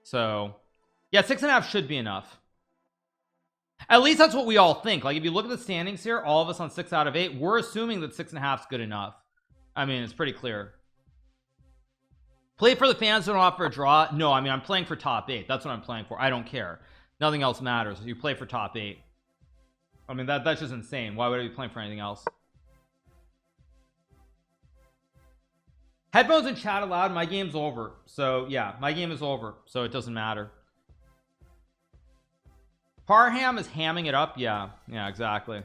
So yeah, 6.5 should be enough. At least that's what we all think. Like, if you look at the standings here, all of us on 6 out of 8, we're assuming that 6.5 is good enough. I mean, it's pretty clear. Play for the fans, don't offer a draw. No, I mean, I'm playing for top 8. That's what I'm playing for. I don't care. Nothing else matters. You play for top 8. I mean, that's just insane. Why would I be playing for anything else? Headphones and chat aloud. My game's over. So yeah, my game is over, so it doesn't matter. Parham is hamming it up. Yeah, exactly.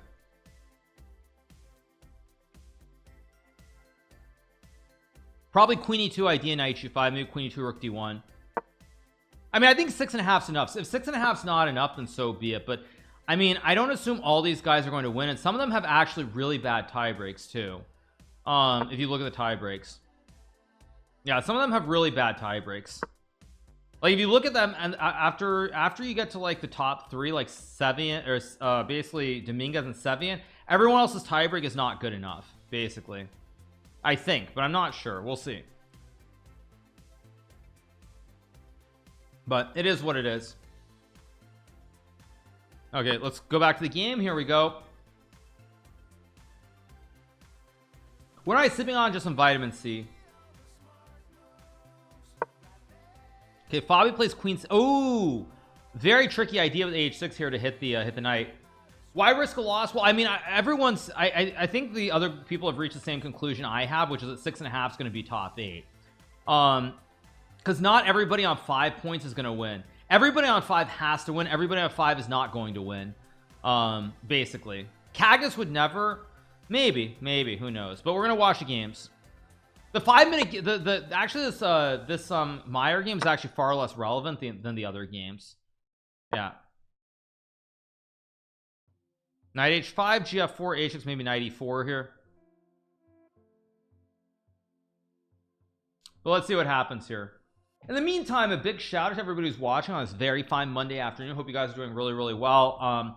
Probably queen e2 idea, knight e5, maybe queen e2 rook d1. I mean, I think 6.5 is enough. If 6.5 is not enough, then so be it. But I mean, I don't assume all these guys are going to win, and some of them have actually really bad tie breaks too. If you look at the tie breaks, yeah, some of them have really bad tie breaks. Like, if you look at them, and after you get to like the top 3, like Sevian or basically Dominguez and Sevian, everyone else's tiebreak is not good enough, basically. I think, but I'm not sure. We'll see. But it is what it is. Okay, let's go back to the game. Here we go. What am I sipping on? Just some vitamin C. Okay, Fabi plays queen. Oh, very tricky idea with h6 here to hit the knight. Why risk a loss? Well, I mean, everyone's I think the other people have reached the same conclusion I have, which is that 6.5 is going to be top 8. Because not everybody on 5 points is going to win. Everybody on 5 has to win. Everybody on 5 is not going to win. Basically, Cagus would never. Maybe, who knows? But we're gonna watch the games. The 5-minute actually this Meyer game is actually far less relevant than the other games. Yeah. Knight h5, gf4, h6, maybe knight e4 here. But let's see what happens here. In the meantime, a big shout out to everybody who's watching on this very fine Monday afternoon. Hope you guys are doing really well.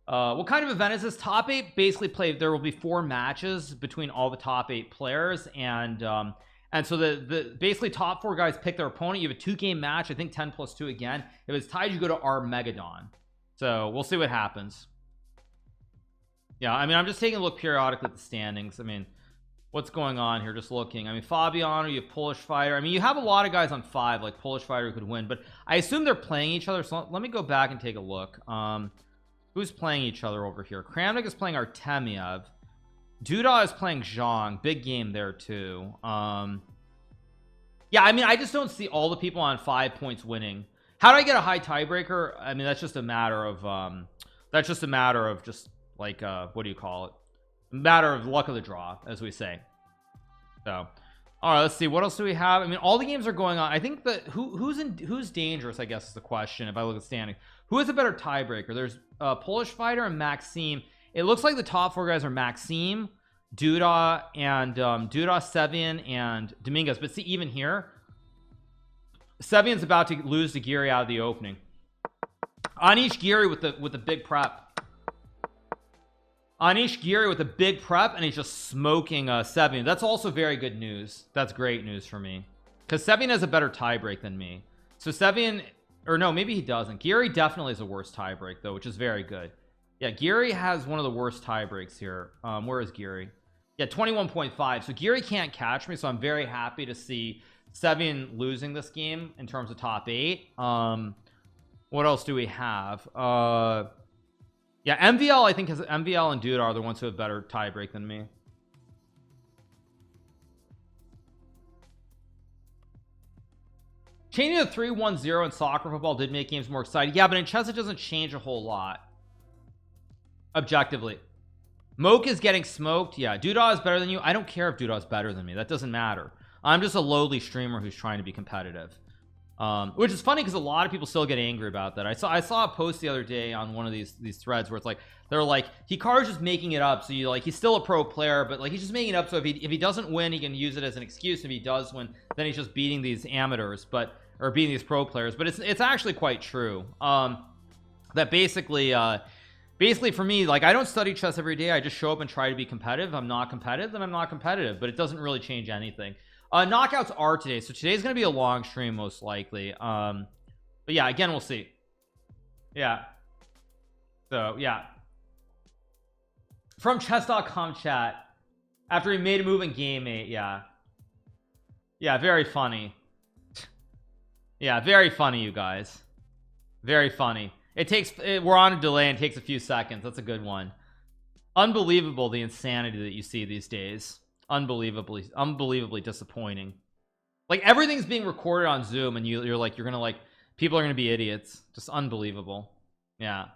What kind of event is this? Top 8 basically play. There will be 4 matches between all the top 8 players, and so the basically top 4 guys pick their opponent. You have a 2-game match. I think 10+2 again. If it's tied, you go to Armageddon. So we'll see what happens. Yeah, I mean, I'm just taking a look periodically at the standings. I mean, what's going on here? Just looking. I mean, Fabiano, you have Polish Fighter. I mean, you have a lot of guys on 5, like Polish Fighter, who could win, but I assume they're playing each other. So let me go back and take a look. Who's playing each other over here? Kramnik is playing Artemiev. Duda is playing Zhang. Big game there too. Yeah, I mean, I just don't see all the people on 5 points winning. How do I get a high tiebreaker? I mean, that's just a matter of just like what do you call it? A matter of luck of the draw, as we say. So, all right, let's see, what else do we have? I mean, all the games are going on. I think that who's dangerous, I guess, is the question. If I look at standing, who is a better tiebreaker? There's Polish Fighter and Maxime. It looks like the top 4 guys are Maxime, Duda, and Duda, Sevian, and Dominguez. But see, even here, Sevian's about to lose to Giri out of the opening. Anish Giri with the big prep. Anish Giri with a big prep, and he's just smoking Sevian. That's also very good news. That's great news for me, because Sevian has a better tiebreak than me. So Sevian, or no, maybe he doesn't. Giri definitely has a worse tiebreak though, which is very good. Yeah, Giri has one of the worst tiebreaks here. Where is Giri? Yeah, 21.5. So Giri can't catch me, so I'm very happy to see Sevian losing this game in terms of top 8. What else do we have? Yeah, MVL, I think, has MVL and Dude are the ones who have better tiebreak than me. Changing to 3-1-0 in soccer football did make games more exciting. Yeah, but in chess it doesn't change a whole lot. Objectively, Moke is getting smoked. Yeah, Duda is better than you. I don't care if Duda is better than me. That doesn't matter. I'm just a lowly streamer who's trying to be competitive. Which is funny because a lot of people still get angry about that. I saw a post the other day on one of these threads where it's like they're like, Hikaru's just making it up, so you like, he's still a pro player, but like he's just making it up, so if he doesn't win, he can use it as an excuse. If he does win, then he's just beating these amateurs, or beating these pro players. But it's actually quite true. That basically for me, like, I don't study chess every day. I just show up and try to be competitive. I'm not competitive, then I'm not competitive, but it doesn't really change anything. Knockouts are today, so today's gonna be a long stream most likely. But yeah, again, we'll see. Yeah, so yeah, from chess.com chat, after he made a move in game 8. Yeah, very funny. Yeah, very funny, you guys, very funny. We're on a delay and it takes a few seconds. That's a good one. Unbelievable, the insanity that you see these days. Unbelievably disappointing. Like, everything's being recorded on Zoom, and you're gonna, like, people are gonna be idiots. Just unbelievable. Yeah,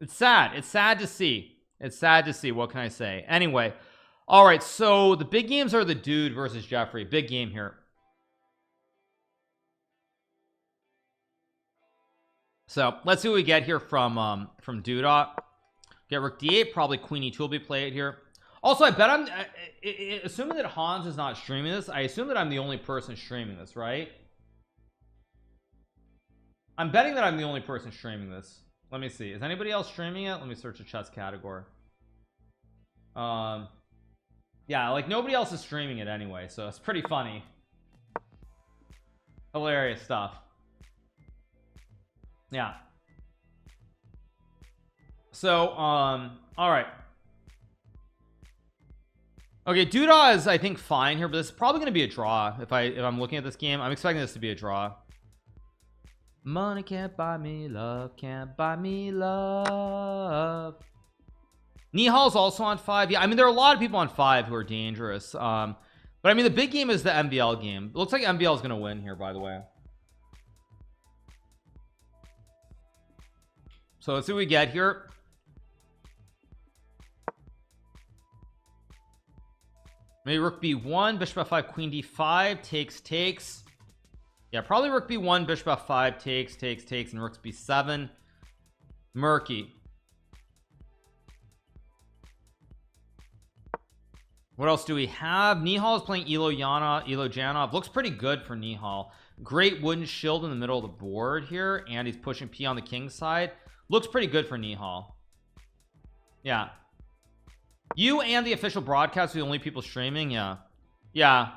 it's sad. It's sad to see. What can I say? Anyway, all right, so the big games are the Dude versus Jeffrey. Big game here. So let's see what we get here from Duda. Get rook d8, probably queen e2 will be played here. Also, I bet assuming that Hans is not streaming this, I assume that I'm the only person streaming this, right? I'm betting that I'm the only person streaming this. Let me see, is anybody else streaming it? Let me search a chess category. Yeah, like, nobody else is streaming it anyway, so it's pretty funny. Hilarious stuff. Yeah. So all right, okay, Duda is, I think, fine here, but this is probably going to be a draw. If I'm looking at this game, I'm expecting this to be a draw. Money can't buy me love, can't buy me love. Nihal's also on 5. Yeah, I mean, there are a lot of people on 5 who are dangerous. But I mean, the big game is the MBL game. It looks like MBL is going to win here, by the way. So let's see what we get here. Maybe rook b1, bishop f5, queen d5, takes. Yeah, probably rook b1, bishop f5, takes, and rook b7. Murky. What else do we have? Nihal is playing Janov. Looks pretty good for Nihal. Great wooden shield in the middle of the board here, and he's pushing P on the king side. Looks pretty good for Nihal. Yeah. You and the official broadcast are the only people streaming. Yeah. Yeah.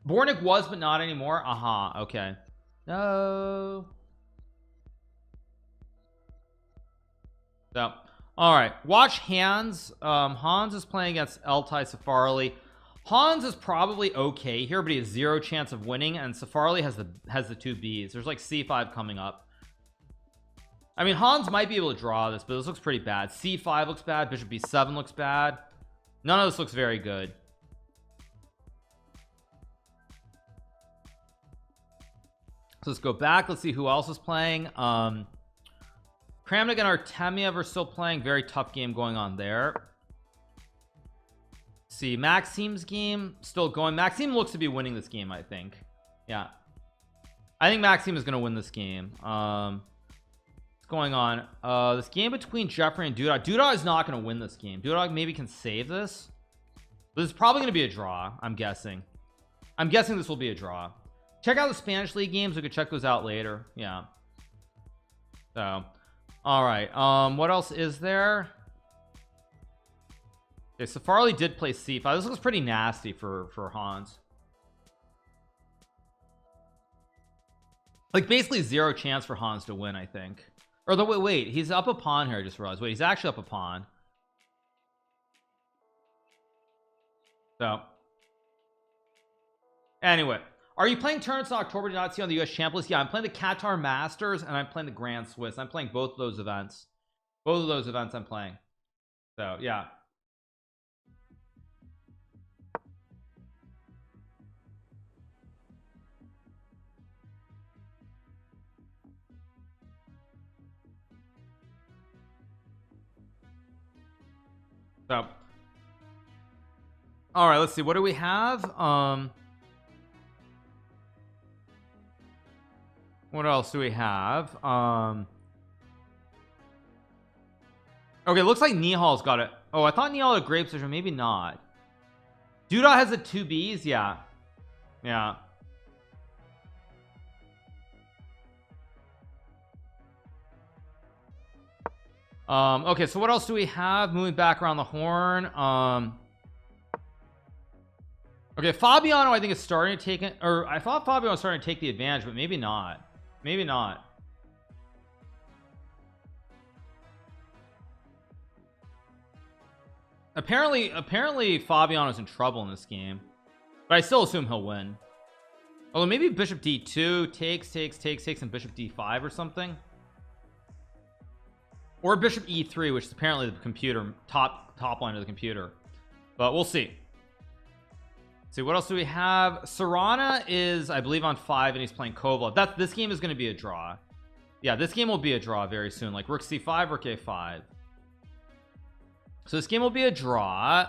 Bornik was, but not anymore. Aha. Okay. No. So, all right. Watch Hans. Hans is playing against Eltai Safarli. Hans is probably okay here, but he has 0 chance of winning, and Safarli has the 2 Bs. There's like C5 coming up. I mean, Hans might be able to draw this, but this looks pretty bad. C5 looks bad. Bishop B7 looks bad. None of this looks very good. So let's go back. Let's see who else is playing. Kramnik and Artemiev are still playing. Very tough game going on there. See, Maxim's game still going. Maxim looks to be winning this game, I think. Yeah, I think Maxim is going to win this game. What's going on? This game between Jeffrey and Duda. Duda is not going to win this game. Duda maybe can save this. This is probably going to be a draw. I'm guessing this will be a draw. Check out the Spanish League games. We could check those out later. Yeah. So, all right. What else is there? Okay, Safarli did play C5. This looks pretty nasty for Hans. Like basically 0 chance for Hans to win, I think. Or the wait, he's up a pawn here. I just realized. Wait, he's actually up a pawn. So, anyway, are you playing tournaments in October? Did not see on the US Champ List? Yeah, I'm playing the Qatar Masters and I'm playing the Grand Swiss. I'm playing both of those events. Both of those events I'm playing. So yeah. So, all right, let's see. What do we have? What else do we have? Okay, looks like Nihal's got it. Oh, I thought Nihal had a great position. Maybe not. Duda has the 2 Bs. Yeah. Yeah. Okay, so what else do we have? Moving back around the horn. Okay, Fabiano I think is starting to take it, or I thought Fabiano was starting to take the advantage, but maybe not. Maybe not. Apparently Fabiano's in trouble in this game, but I still assume he'll win. Although maybe Bishop D2 takes and Bishop D5 or something. Or Bishop E3, which is apparently the computer top line of the computer, but we'll see. Let's see, what else do we have? Serrana is, I believe, on 5, and he's playing Kovalev. This game is going to be a draw. Yeah, this game will be a draw very soon. Like Rook C5, Rook A5. So this game will be a draw.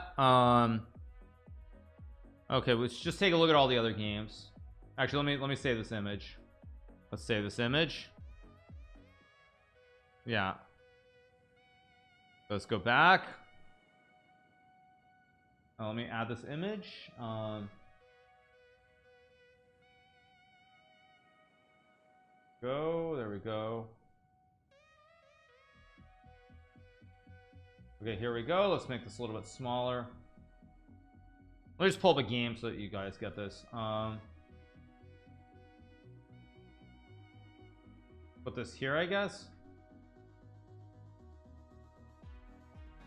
Okay, let's just take a look at all the other games. Actually, let me save this image. Let's save this image. Yeah. Let's go back. Let me add this image. There we go. Okay, here we go. Let's make this a little bit smaller. Let me just pull up a game so that you guys get this. Put this here, I guess.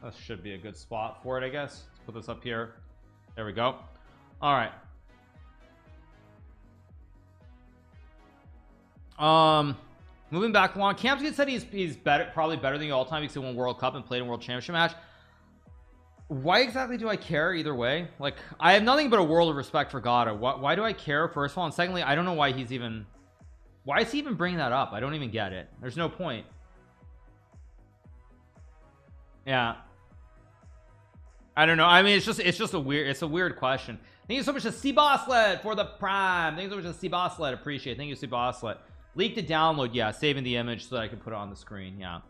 That should be a good spot for it, I guess. Let's put this up here. There we go. All right. Moving back along, Kamsky said he's better, probably better than you all time because he won World Cup and played in World Championship match. Why exactly do I care either way? Like, I have nothing but a world of respect for Gata. Why do I care, first of all? And secondly, I don't know why is he even bringing that up? I don't even get it. There's no point. Yeah, I don't know. I mean, it's just a weird question. Thank you so much to C Bosslet for the prime. Thank you so much to C Bosslet. Appreciate it. Thank you, C Bosslet. Leak to download. Yeah, saving the image so that I can put it on the screen. Yeah.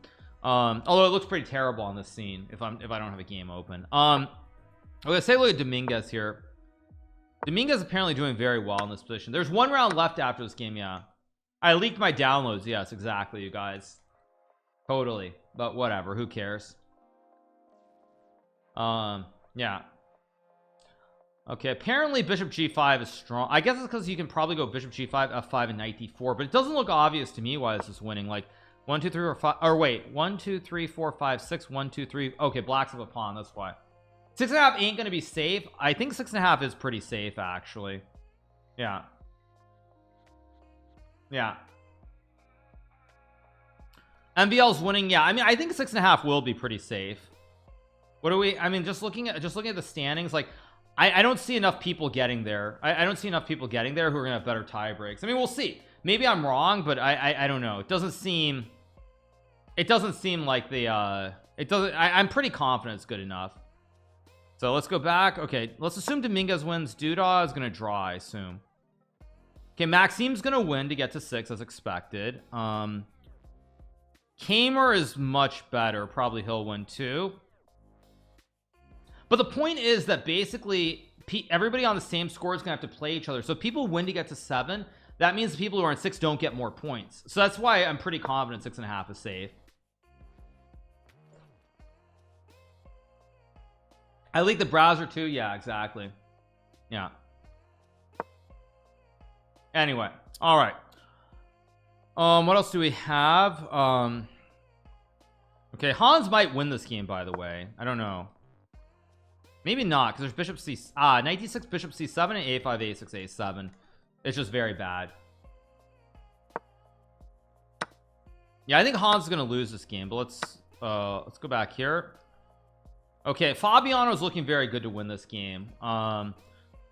Although it looks pretty terrible on this scene if I don't have a game open. Okay, let's take a look at Dominguez here. Dominguez apparently doing very well in this position. There's one round left after this game. Yeah, I leaked my downloads. Yes, exactly, you guys. Totally, but whatever, who cares? Yeah. Okay, apparently bishop g5 is strong. I guess it's because you can probably go bishop g5, f5, and knight d4, but it doesn't look obvious to me why this is winning. Like 1 2 3 or 5, or wait, 1 2 3 4 5 6 1 2 3. Okay, blacks have a pawn, that's why. 6.5 ain't gonna be safe. I think 6.5 is pretty safe, actually. Yeah. Yeah. MVL's winning. Yeah, I mean, I think 6.5 will be pretty safe. What do we, I mean, just looking at the standings, like I don't see enough people getting there. I don't see enough people getting there who are gonna have better tie breaks. I mean, we'll see. Maybe I'm wrong, but I don't know. It doesn't seem like the it doesn't, I'm pretty confident it's good enough. So let's go back. Okay, let's assume Dominguez wins. Duda is gonna draw, I assume. Okay, Maxime's gonna win to get to 6 as expected. Kamer is much better. Probably he'll win too. But the point is that basically everybody on the same score is gonna have to play each other. So if people win to get to 7, that means the people who are in 6 don't get more points. So that's why I'm pretty confident 6.5 is safe. I leaked the browser too. Yeah, exactly. Yeah. Anyway, all right. What else do we have? Okay, Hans might win this game, by the way. I don't know. Maybe not, because there's bishop c knight d6, bishop c7, and a5, a6, a7. It's just very bad. Yeah, I think Hans is gonna lose this game, but let's go back here. Okay, Fabiano's looking very good to win this game,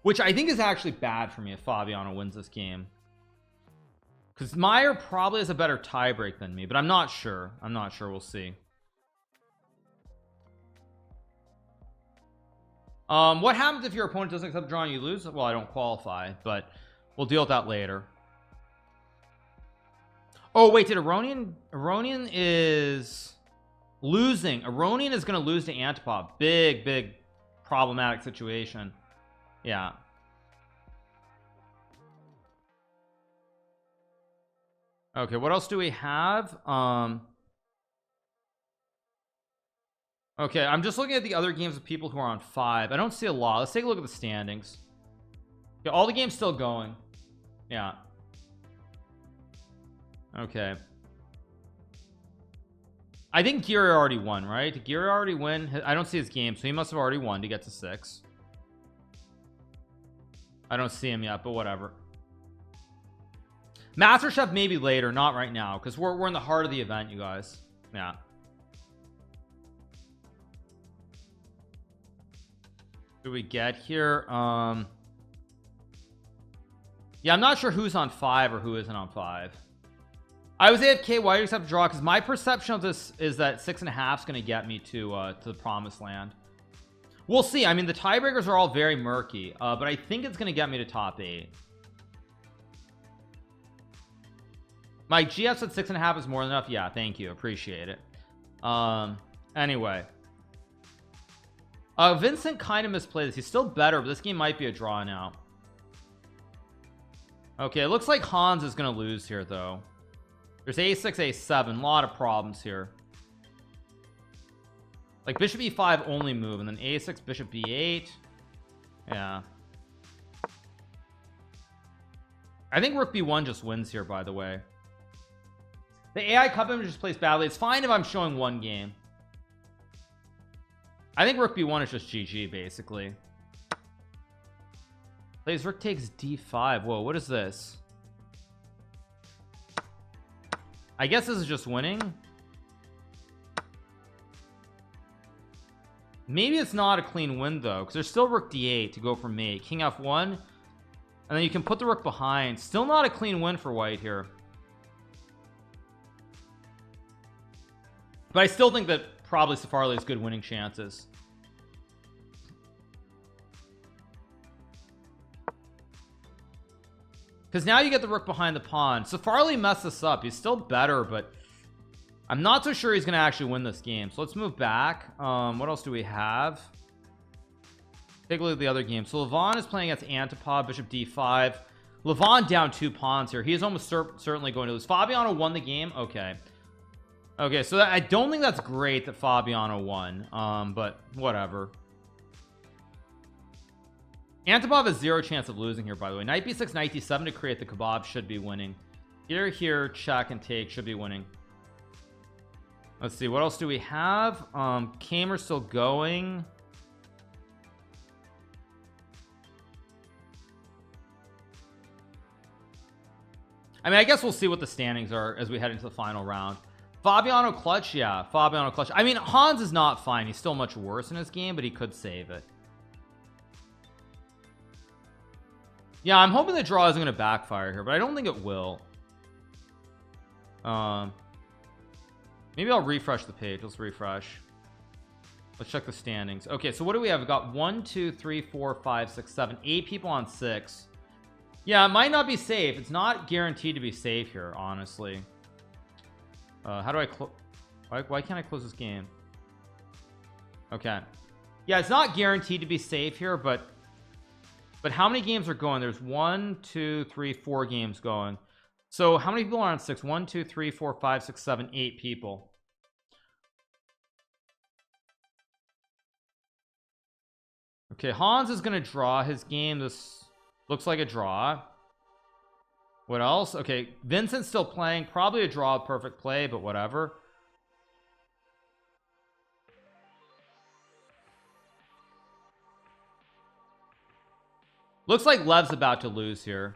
which I think is actually bad for me if Fabiano wins this game, because Meyer probably has a better tiebreak than me, but I'm not sure. We'll see. What happens if your opponent doesn't accept drawing, you lose? Well, I don't qualify, but we'll deal with that later. Oh wait, did Aronian is losing. Aronian is going to lose to Antipov. Big problematic situation. Yeah. Okay, what else do we have? Okay, I'm just looking at the other games of people who are on 5. I don't see a lot. Let's take a look at the standings. Okay, all the games still going. Yeah. Okay. I think Giri already won, right? Did Giri already win? I don't see his game, so he must have already won to get to 6. I don't see him yet, but whatever. MasterChef maybe later, not right now, because we're in the heart of the event, you guys. Yeah. What do we get here? Yeah, I'm not sure who's on 5 or who isn't on 5. I was AFK. Why do you have to draw? Because my perception of this is that 6.5 is going to get me to the promised land. We'll see. I mean, the tiebreakers are all very murky, but I think it's going to get me to top 8. My GF said 6.5 is more than enough. Yeah, thank you, appreciate it. Anyway, Vincent kind of misplayed this. He's still better, but this game might be a draw now. Okay, it looks like Hans is going to lose here, though. There's a6, a7, a lot of problems here. Like bishop e5 only move, and then a6, bishop b8. Yeah. I think rook b1 just wins here, by the way. The AI cup image just plays badly. It's fine if I'm showing one game. I think rook b1 is just GG, basically. Plays rook takes d5. Whoa, what is this? I guess this is just winning. Maybe it's not a clean win, though, because there's still rook d8 to go for mate. King f1. And then you can put the rook behind. Still not a clean win for white here. But I still think that probably Safarli has good winning chances. Because now you get the rook behind the pawn. Safarli messed this up. He's still better, but I'm not so sure he's going to actually win this game. So let's move back. What else do we have? Take a look at the other game. So Levon is playing against Antipod, bishop d5. Levon down 2 pawns here. He is almost certainly going to lose. Fabiano won the game. Okay. Okay, so I don't think that's great that Fabiano won. But whatever. Antipov has 0 chance of losing here, by the way. Knight b6, knight d7 to create the kebab should be winning. Here, check and take should be winning. Let's see, what else do we have? Kamer's still going. I mean, I guess we'll see what the standings are as we head into the final round. Fabiano clutch, yeah, Fabiano clutch. I mean, Hans is not fine. He's still much worse in his game, but he could save it. Yeah, I'm hoping the draw isn't going to backfire here, but I don't think it will. Maybe I'll refresh the page. Let's refresh. Let's check the standings. Okay, so what do we have? We've got 1 2 3 4 5 6 7 8 people on 6. Yeah, it might not be safe. It's not guaranteed to be safe here, honestly. How do I close? Why can't I close this game? Okay. Yeah, it's not guaranteed to be safe here, but how many games are going? There's 1 2 3 4 games going. So how many people are on 6? 1 2 3 4 5 6 7 8 people. Okay, Hans is going to draw his game. This looks like a draw. What else? Okay, Vincent's still playing. Probably a draw, perfect play, but whatever. Looks like Lev's about to lose here.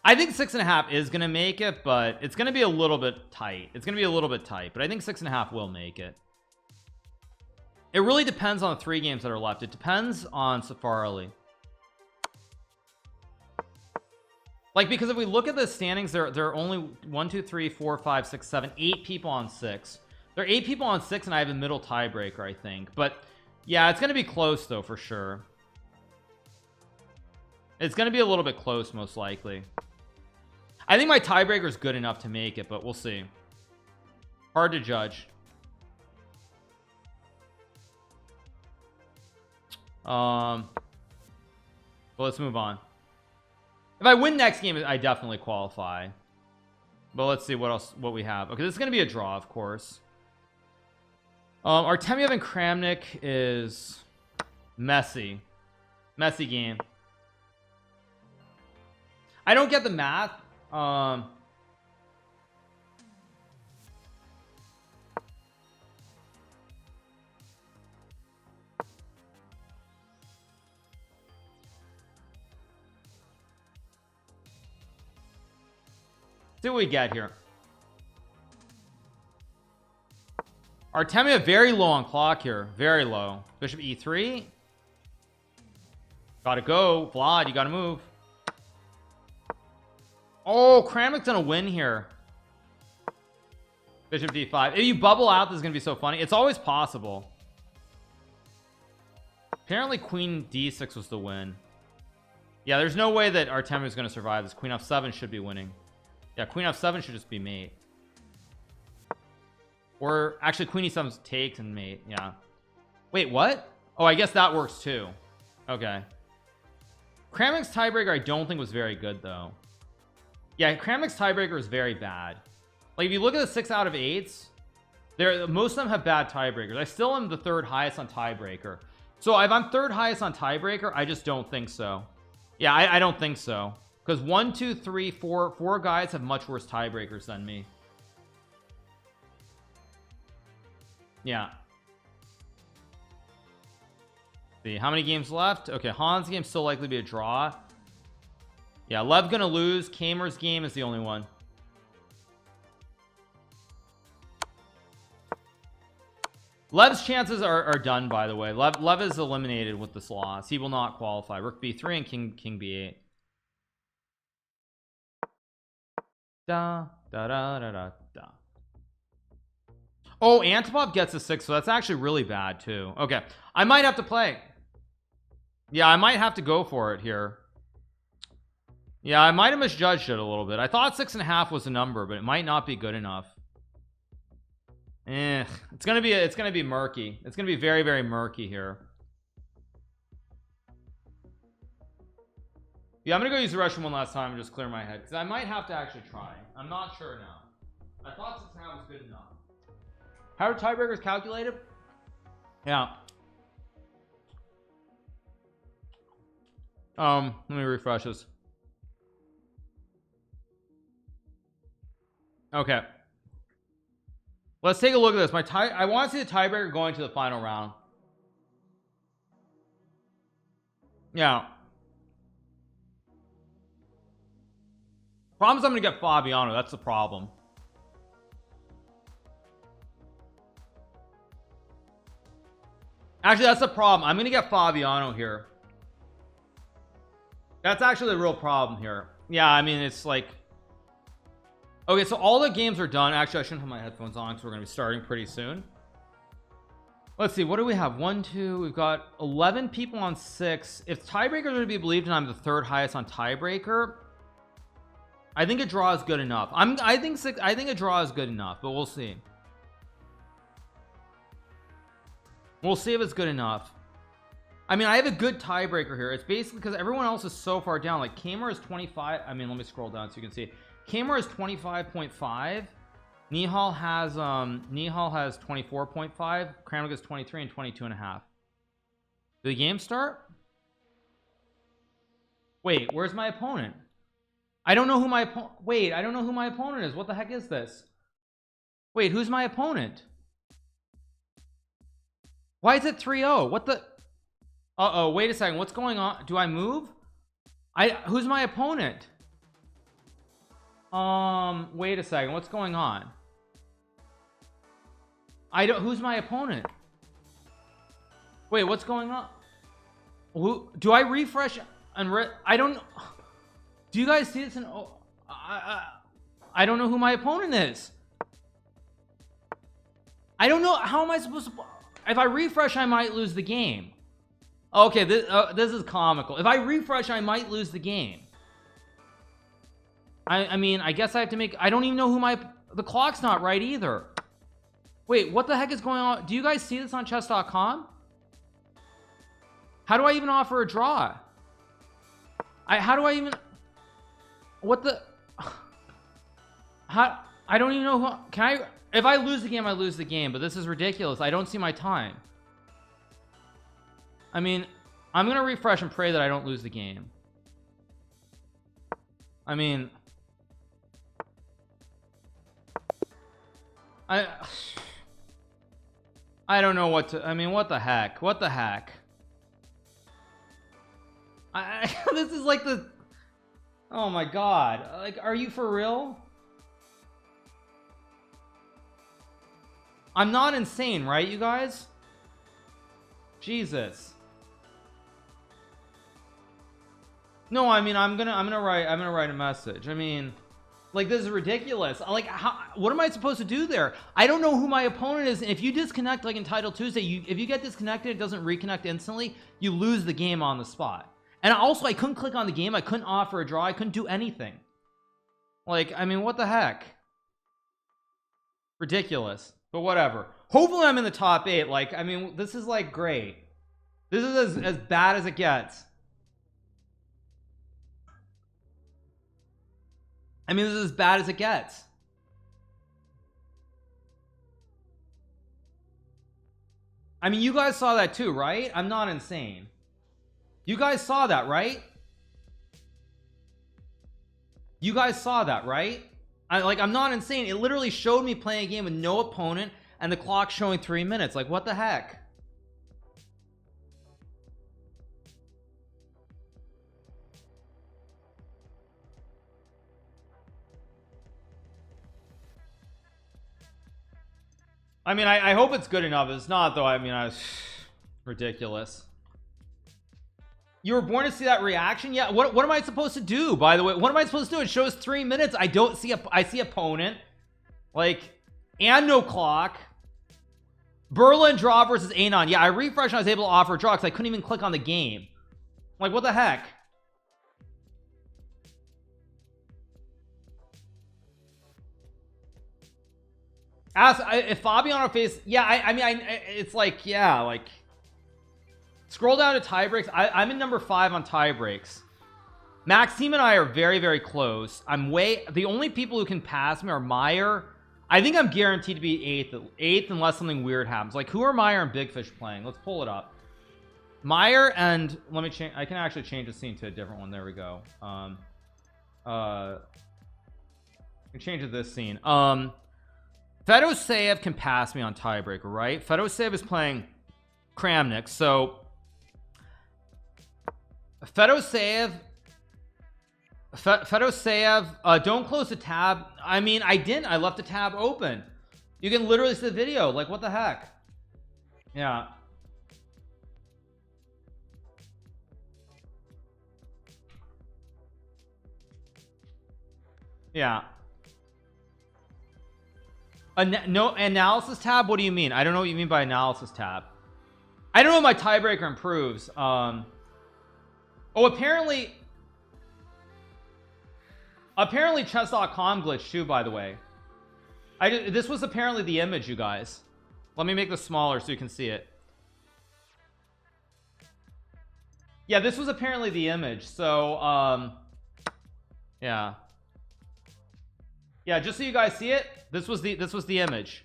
I think 6.5 is going to make it, but it's going to be a little bit tight. It's going to be a little bit tight, but I think 6.5 will make it. It really depends on the 3 games that are left. It depends on Safarli. Like, because if we look at the standings, there are only 1 2 3 4 5 6 7 8 people on 6. There are 8 people on 6, and I have a middle tiebreaker, I think. But yeah, it's going to be close though, for sure. It's going to be a little bit close, most likely. I think my tiebreaker is good enough to make it, but we'll see. Hard to judge. Well, let's move on. If I win next game, I definitely qualify. But let's see what we have. Okay, this is going to be a draw, of course. Artemiev and Kramnik is messy game. I don't get the math. See what we get here. Artemiev very low on clock here, very low. Bishop e3. Gotta go, Vlad, you gotta move. Oh, Kramnik's gonna win here. Bishop d5. If you bubble out, this is gonna be so funny. It's always possible. Apparently queen d6 was the win. Yeah, there's no way that Artemiev is gonna survive this. Queen f7 should be winning. Yeah, queen f7 should just be mate. Or actually queen e7 takes and mate. Yeah. Wait, what? Oh, I guess that works too. Okay. Kramnik's tiebreaker I don't think was very good though. Yeah, Kramnik's tiebreaker is very bad. Like if you look at the 6 out of 8s, most of them have bad tiebreakers. I still am the 3rd highest on tiebreaker. So if I'm 3rd highest on tiebreaker, I just don't think so. Yeah, I don't think so. Because 1 2 3 4 guys have much worse tiebreakers than me. Yeah. See how many games left? Okay, Hans' game still likely to be a draw. Yeah, Lev gonna lose. Kamer's game is the only one. Lev's chances are done, by the way. Lev is eliminated with this loss. He will not qualify. Rook b3 and king b8. Da da da da da da. Oh, Antipop gets a 6, so that's actually really bad too. Okay, I might have to play. Yeah, I might have to go for it here. Yeah, I might have misjudged it a little bit. I thought 6.5 was a number, but it might not be good enough. It's gonna be murky. It's gonna be very, very murky here. Yeah, I'm gonna go use the restroom one last time and just clear my head, because I might have to actually try. I'm not sure now. I thought 6.5 was good enough. How are tiebreakers calculated? Yeah. Let me refresh this. Okay. Let's take a look at this. I want to see the tiebreaker going to the final round. Yeah. Problem is I'm gonna get Fabiano. That's the problem. Actually, that's the problem. I'm gonna get Fabiano here. That's actually the real problem here. Yeah, I mean, it's like, okay, so all the games are done. Actually, I shouldn't have my headphones on because we're gonna be starting pretty soon. Let's see, what do we have? 1, 2, we've got 11 people on 6. If tiebreakers are to be believed and I'm the third highest on tiebreaker, I think a draw is good enough. I think a draw is good enough, but we'll see. We'll see if it's good enough. I mean, I have a good tiebreaker here. It's basically because everyone else is so far down. Like Kamer is 25. I mean, let me scroll down so you can see. Kamer is 25.5. Nihal has 24.5. Kramnik is 23 and 22.5. Did the game start? Wait, where's my opponent? I don't know who my wait, I don't know who my opponent is. What the heck is this? Wait, who's my opponent? Why is it 3-0? What the? Uh-oh, wait a second. What's going on? Do I move? Who's my opponent? Wait a second. What's going on? Who's my opponent? Wait, what's going on? Do I refresh and I don't know. Do you guys see this in I don't know who my opponent is. I don't know. How am I supposed to? If I refresh, I might lose the game. Okay, this is comical. If I refresh, I might lose the game. I mean, I guess I have to make. I don't even know who the clock's not right either. Wait, what the heck is going on? Do you guys see this on chess.com? How do I even offer a draw? How do I even? What the? How? I don't even know who. Can I? If I lose the game, I lose the game. But this is ridiculous. I don't see my time. I mean, I'm gonna refresh and pray that I don't lose the game. I mean, I don't know what to. I mean, what the heck? What the heck? This is like the. Oh my god! Like, are you for real? I'm not insane, right, you guys? Jesus. No, I mean, I'm gonna write a message. I mean, like, this is ridiculous. Like, what am I supposed to do there? I don't know who my opponent is. And if you disconnect, like in Title Tuesday, if you get disconnected, it doesn't reconnect instantly, you lose the game on the spot. And also, I couldn't click on the game. I couldn't offer a draw. I couldn't do anything. Like, I mean, what the heck? Ridiculous. But whatever. Hopefully I'm in the top 8. Like, I mean, this is like great. This is as bad as it gets. I mean, this is as bad as it gets. I mean, you guys saw that too, right? I'm not insane. You guys saw that, right? You guys saw that, right? I'm not insane. It literally showed me playing a game with no opponent and the clock showing 3 minutes. Like, what the heck? I mean, I hope it's good enough. It's not, though. I mean, ridiculous. You were born to see that reaction? Yeah. What am I supposed to do, by the way? What am I supposed to do? It shows 3 minutes. I don't see I see opponent. Like, and no clock. Berlin draw versus Anon. Yeah, I refreshed and I was able to offer a draw because I couldn't even click on the game. Like, what the heck? if Fabiano face, yeah, I mean, it's like, yeah, like scroll down to tie breaks. I'm in number 5 on tie breaks. Maxime and I are very, very close. The only people who can pass me are Meyer. I think I'm guaranteed to be 8th unless something weird happens. Like, who are Meyer and Big Fish playing? Let's pull it up. Meyer and let me change. I can actually change the scene to a different one. There we go. I can change it to this scene. Fedoseev can pass me on tiebreaker, right? Fedoseev is playing Kramnik, so Fedoseev, don't close the tab. I mean, I didn't. I left the tab open. You can literally see the video. Like, what the heck? Yeah. Yeah. No analysis tab. What do you mean? I don't know what you mean by analysis tab. I don't know if my tiebreaker improves. Oh, apparently chess.com glitched too, by the way. This was apparently the image, you guys. Let me make this smaller so you can see it. Yeah, this was apparently the image. So yeah, just so you guys see it, this was the image.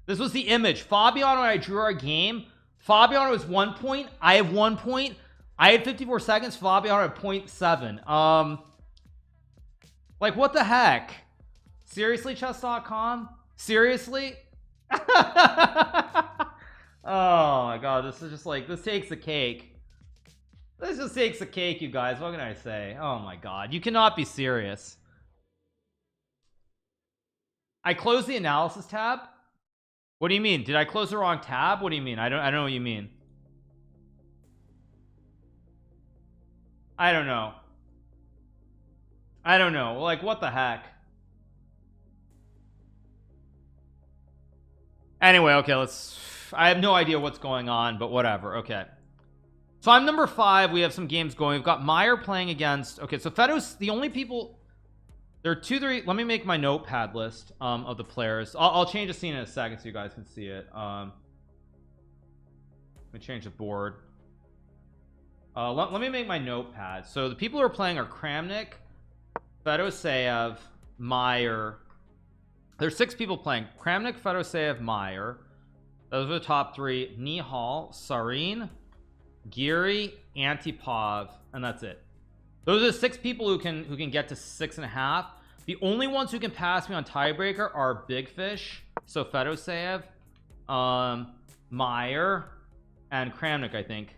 This was the image. Fabiano and I drew our game. Fabiano is 1 point. I have 1 point. I had 54 seconds. Fabiano had 0.7. Like, what the heck? Seriously, chess.com? Seriously? Oh my god, this is just like, this takes the cake. This just takes the cake, you guys. What can I say? Oh my god, you cannot be serious. I closed the analysis tab. What do you mean? Did I close the wrong tab? What do you mean? I don't know what you mean. I don't know. Like, what the heck? Anyway, okay, I have no idea what's going on, but whatever. Okay, so I'm number 5. We have some games going. We've got Meyer playing against, okay, so Fedo's the only people. There are 2, 3. Let me make my notepad list of the players. I'll change the scene in a second so you guys can see it. Let me change the board. Let me make my notepad. So the people who are playing are Kramnik, Fedoseev, Meyer. There's 6 people playing. Kramnik, Fedoseev, Meyer. Those are the top 3. Nihal, Sarin, Giri, Antipov, and that's it. Those are the 6 people who can get to 6.5. The only ones who can pass me on tiebreaker are Big Fish, so Fedoseev, Meyer, and Kramnik, I think.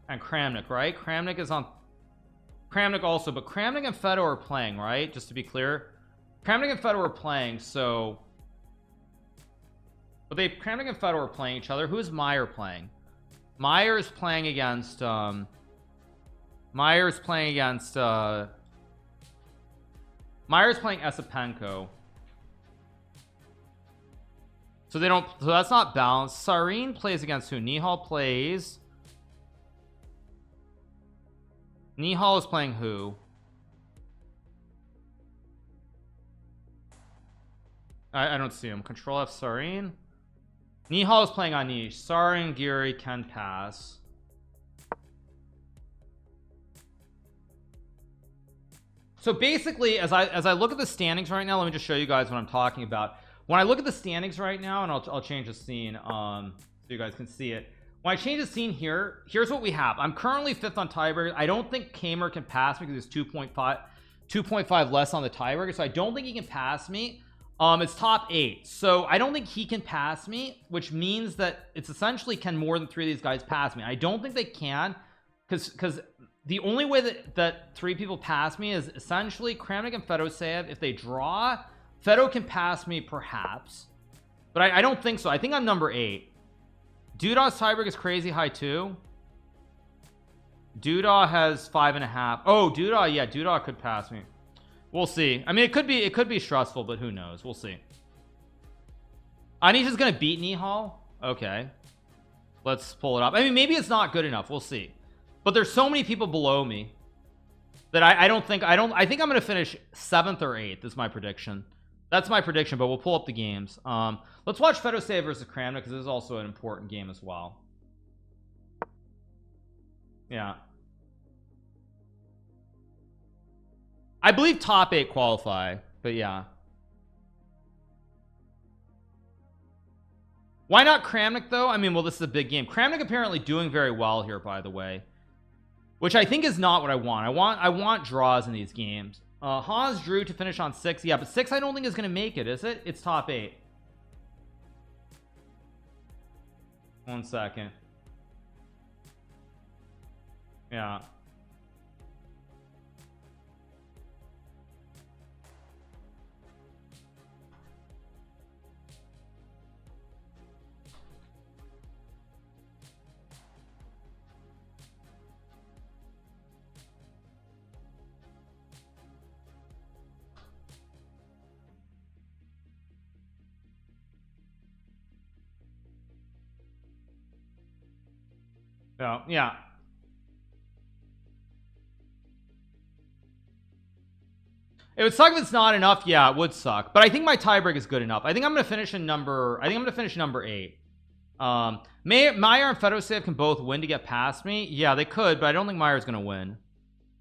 And Kramnik, right? Kramnik is on. Kramnik also, but Kramnik and Fedo are playing, right? Just to be clear, Kramnik and Fedo are playing. So, but Kramnik and Fedo are playing each other. Who is Meyer playing? Meyer is playing against. Meyer's playing Esipenko. So they don't. So that's not balanced. Sarin plays against who? Nihal plays. Nihal is playing who? I don't see him. Control F, Sarin. Nihal is playing Anish. Sarin, Giri can pass. So basically, as I look at the standings right now, let me just show you guys what I'm talking about. When I look at the standings right now, and I'll change the scene so you guys can see it. When I change the scene here, here's what we have. I'm currently 5th on tiebreaker. I don't think Kamer can pass me because he's 2.5 less on the tiebreaker, so I don't think he can pass me. It's top 8, so I don't think he can pass me, which means that it's essentially, can more than 3 of these guys pass me? I don't think they can, because the only way that 3 people pass me is essentially Kramnik and Fedoseev. If they draw, Fedo can pass me perhaps, but I don't think so. I think I'm number 8. Dudah's tiebreaker is crazy high too. Dudah has 5.5. Oh, Dudah, yeah, Dudah could pass me. We'll see. I mean, it could be stressful, but who knows? We'll see. Anish is gonna beat Nihal. Okay, let's pull it up. I mean, maybe it's not good enough. We'll see. But there's so many people below me that I think I'm gonna finish 7th or 8th is my prediction That's my prediction, but we'll pull up the games. Let's watch Fedosave versus Kramnik because this is also an important game as well. Yeah, I believe top 8 qualify, but yeah. Why not Kramnik though? I mean, well, this is a big game. Kramnik apparently doing very well here, by the way, which I think is not what I want. I want draws in these games. Haas drew to finish on 6. Yeah, but 6 I don't think is going to make it, is it? It's top 8. 1 second. Yeah. So, yeah. It would suck if it's not enough. Yeah, it would suck, but I think my tiebreak is good enough. I think I'm gonna finish in number 8. Meyer and Fedosave can both win to get past me. Yeah, they could, but I don't think Meyer's gonna win.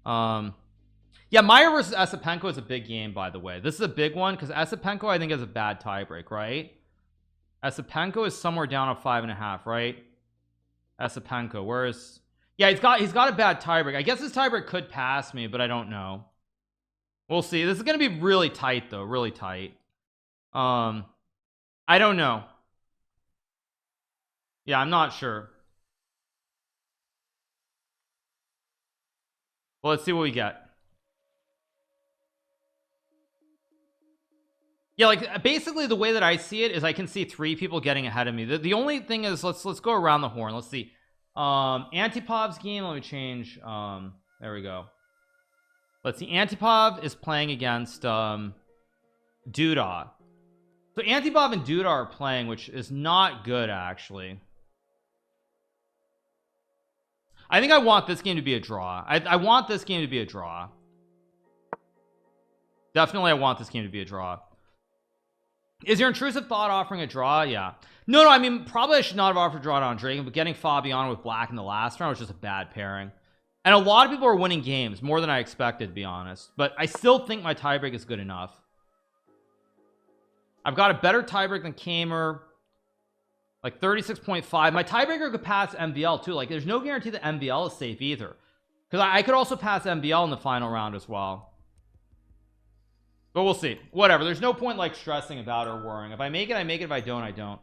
Yeah, Meyer versus Esipenko is a big game, by the way. This is a big one because Esipenko I think has a bad tiebreak, right? Esipenko is somewhere down at 5.5, right? Esipenko, where's, yeah, he's got a bad tiebreak. I guess his tiebreak could pass me, but I don't know. We'll see. This is going to be really tight though, really tight. I don't know. Yeah, I'm not sure. Well, let's see what we get. Yeah, like basically the way that I see it is I can see 3 people getting ahead of me. The only thing is let's go around the horn. Let's see. Antipov's game, let me change. There we go. Let's see. Antipov is playing against Duda. So Antipov and Duda are playing, which is not good actually. I think I want this game to be a draw. I want this game to be a draw. Definitely I want this game to be a draw. Is your intrusive thought offering a draw? Yeah. No, I mean, probably I should not have offered a draw on Dragon, but getting Fabiano with black in the last round was just a bad pairing. And a lot of people are winning games more than I expected, to be honest, but I still think my tiebreak is good enough. I've got a better tiebreak than Kamer, like 36.5. My tiebreaker could pass MVL too. Like there's no guarantee that MVL is safe either, because I could also pass MVL in the final round as well. But we'll see. Whatever, there's no point like stressing about or worrying. If I make it, I make it. If I don't, I don't.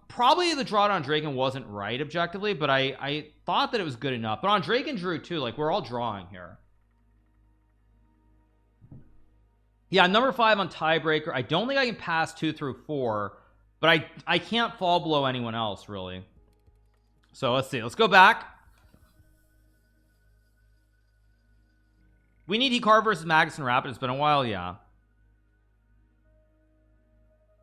Probably the draw on Draken wasn't right objectively, but I thought that it was good enough. But on Draken drew too, like we're all drawing here. Yeah, number 5 on tiebreaker. I don't think I can pass 2 through 4, but I can't fall below anyone else really. So let's see. Let's go back. We need Hikaru versus Magnuson Rapid. It's been a while. Yeah,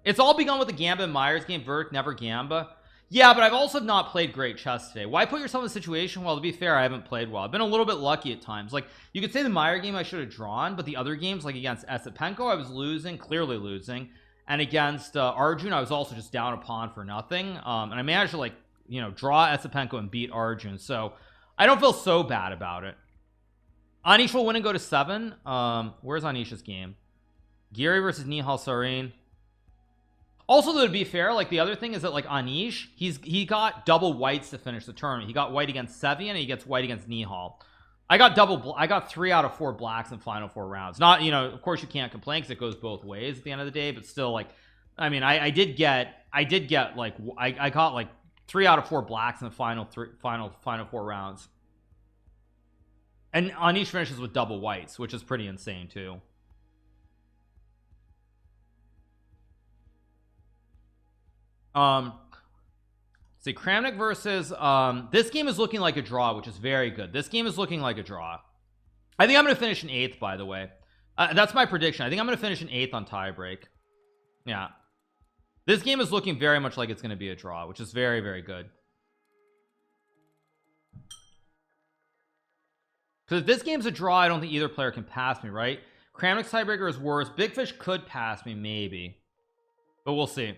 it's all begun with the Gamba and Myers game. Vert never Gamba. Yeah, but I've also not played great chess today. Why put yourself in a situation? Well, to be fair, I haven't played well. I've been a little bit lucky at times. Like you could say the Meyer game I should have drawn, but the other games like against Esipenko I was losing, clearly losing, and against Arjun I was also just down a pawn for nothing. And I managed to, like, you know, draw Esipenko and beat Arjun, so I don't feel so bad about it. Anish will win and go to 7. Where's Anish's game? Giri versus Nihal Sarin. Also, though, to be fair, like the other thing is that like Anish, he got double whites to finish the tournament. He got white against Sevian and he gets white against Nihal. I got 3 out of 4 blacks in final 4 rounds. Not, you know, of course you can't complain because it goes both ways at the end of the day, but still, like, I mean, I did get like I got like 3 out of 4 blacks in the final 4 rounds. And Anish finishes with double whites, which is pretty insane too. See, Kramnik versus this game is looking like a draw, which is very good. This game is looking like a draw. I think I'm gonna finish in 8th, by the way. That's my prediction. I think I'm gonna finish in 8th on tiebreak. Yeah, this game is looking very much like it's gonna be a draw, which is very, very good. Because if this game's a draw, I don't think either player can pass me, right? Kramnik's tiebreaker is worse. Big Fish could pass me maybe, but we'll see.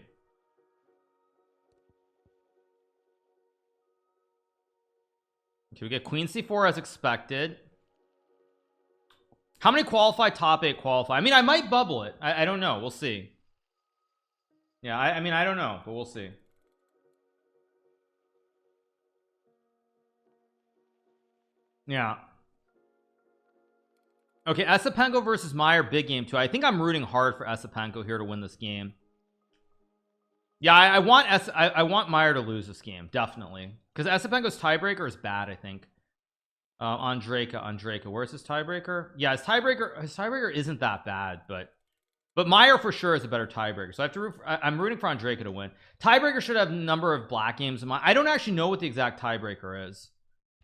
Okay, we get queen c4 as expected. How many qualify? Top 8 qualify. I mean, I might bubble it. I don't know. We'll see. Yeah, I mean, I don't know, but we'll see. Yeah. Okay, Esipenko versus Meyer, big game too. I think I'm rooting hard for Esipenko here to win this game. Yeah, I want Meyer to lose this game, definitely, because Esipenko's tiebreaker is bad. I think Andreka, where's his tiebreaker? Yeah, his tiebreaker isn't that bad, but Meyer for sure is a better tiebreaker, so I have to I'm rooting for Andreka to win. Tiebreaker should have a number of black games in my I don't actually know what the exact tiebreaker is,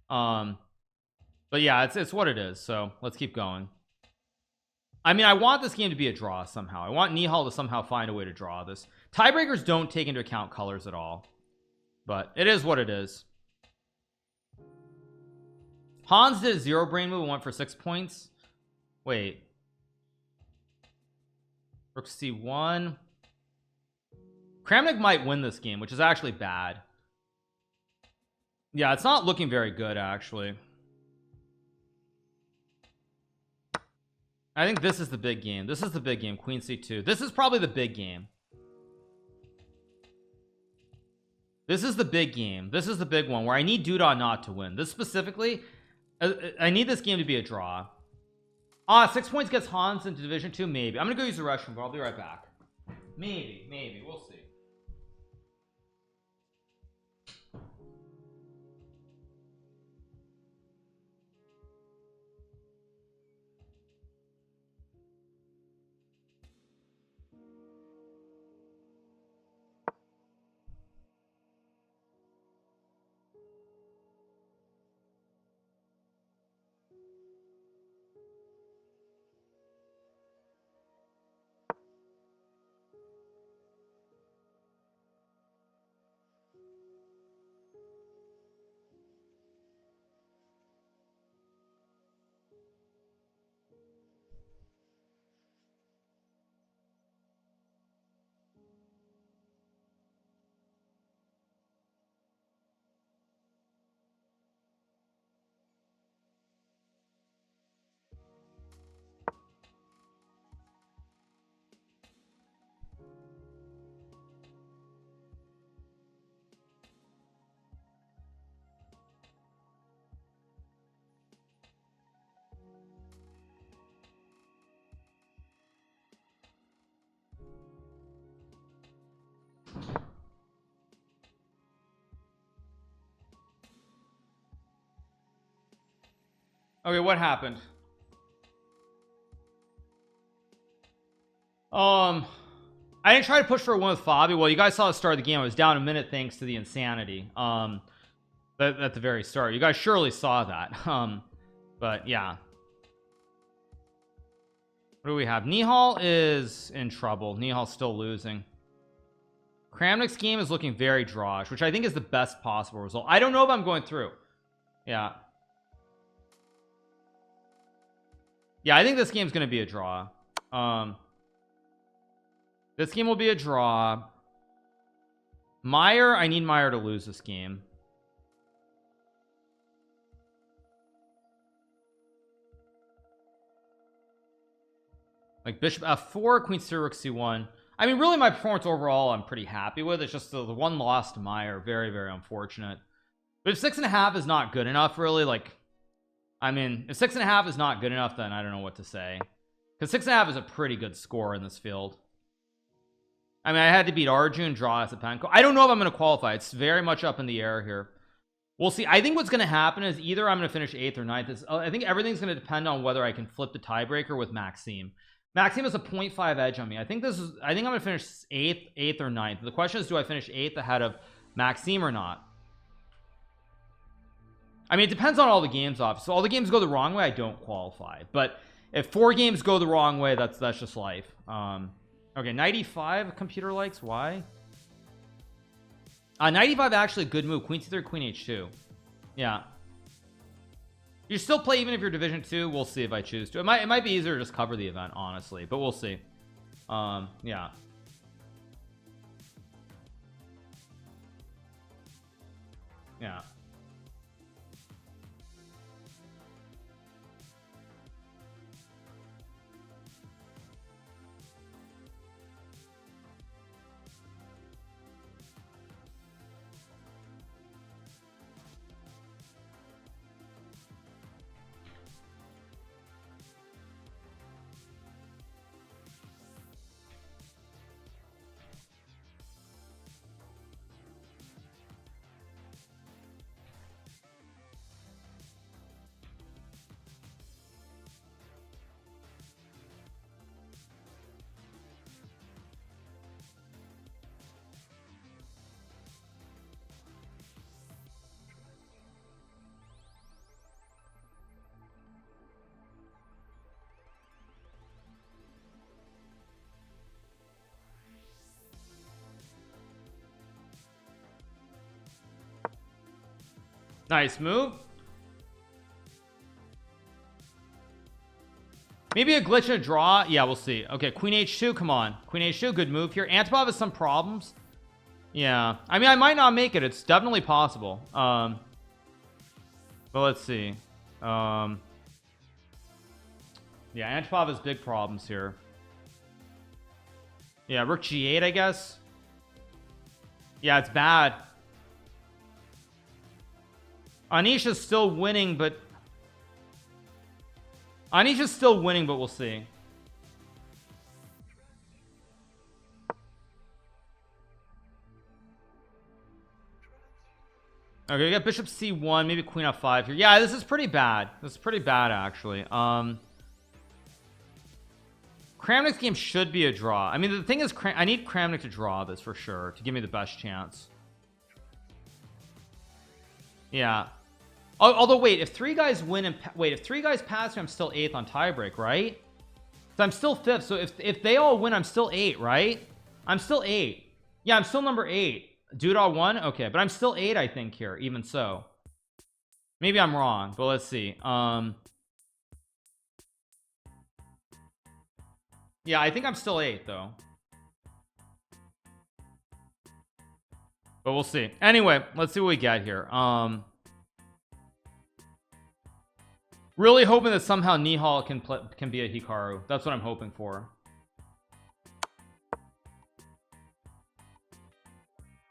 but yeah, it's what it is, so let's keep going. I mean, I want this game to be a draw somehow. I want Nihal to somehow find a way to draw this. Tiebreakers don't take into account colors at all, but it is what it is. Hans did a 0 brain move and went for 6 points. Wait, rook c1. Kramnik might win this game, which is actually bad. Yeah, it's not looking very good actually. I think this is the big game. This is the big game. Queen c2. This is probably the big game. This is the big game. This is the big one where I need Duda not to win. This specifically, I need this game to be a draw. 6 points gets Hans into Division 2. Maybe I'm gonna go use the restroom, but I'll be right back. Maybe we'll see. Okay, what happened? I didn't try to push for a win with Fabi. Well, you guys saw the start of the game. I was down a minute thanks to the insanity. At the very start, you guys surely saw that. But yeah. What do we have? Nihal is in trouble. Nihal's still losing. Kramnik's game is looking very drawish, which I think is the best possible result. I don't know if I'm going through. Yeah. Yeah, I think this game's going to be a draw. This game will be a draw. Meyer, I need Meyer to lose this game. Like bishop f4, queen c2, rook c1. I mean, really, my performance overall I'm pretty happy with. It's just the one loss to Meyer, very, very unfortunate. But if 6.5 is not good enough, really, like, I mean, if 6.5 is not good enough, then I don't know what to say, because 6.5 is a pretty good score in this field. I mean, I had to beat Arjun, draw Esipenko. I don't know if I'm going to qualify. It's very much up in the air here. We'll see. I think what's going to happen is either I'm going to finish 8th or 9th. I think everything's going to depend on whether I can flip the tiebreaker with Maxime. Maxime has a 0.5 edge on me. I think I'm going to finish 8th or 9th. The question is, do I finish 8th ahead of Maxime or not? I mean, it depends on all the games off. So all the games go the wrong way, I don't qualify. But if 4 games go the wrong way, that's just life. Okay, 95 computer likes. Why? 95 actually a good move. Queen c3, queen h2. Yeah. You still play even if you're division 2. We'll see if I choose to. It might be easier to just cover the event, honestly, but we'll see. Yeah. Yeah. Nice move. Maybe a glitch and a draw. Yeah, we'll see. Okay, Queen H2. Come on. Queen H2. Good move here. Antipov has some problems. Yeah. I mean, I might not make it. It's definitely possible. But let's see. Yeah, Antipov has big problems here. Yeah, Rook G8, I guess. Yeah, it's bad. Anisha's still winning, but we'll see. Okay, we got Bishop C1, maybe Queen F5 here. Yeah, this is pretty bad. This is pretty bad, actually. Kramnik's game should be a draw. I mean, the thing is, I need Kramnik to draw this for sure to give me the best chance. Yeah. Although, wait, if 3 guys win and if 3 guys pass me, I'm still 8th on tiebreak, right? So I'm still 5th. So if they all win, I'm still 8, right? I'm still 8. Yeah, I'm still number 8. Dude all 1. Okay, but I'm still 8, I think, here. Even so, maybe I'm wrong, but let's see. Yeah, I think I'm still 8 though. But we'll see. Anyway, let's see what we get here. Really hoping that somehow Nihal can be a Hikaru. That's what I'm hoping for.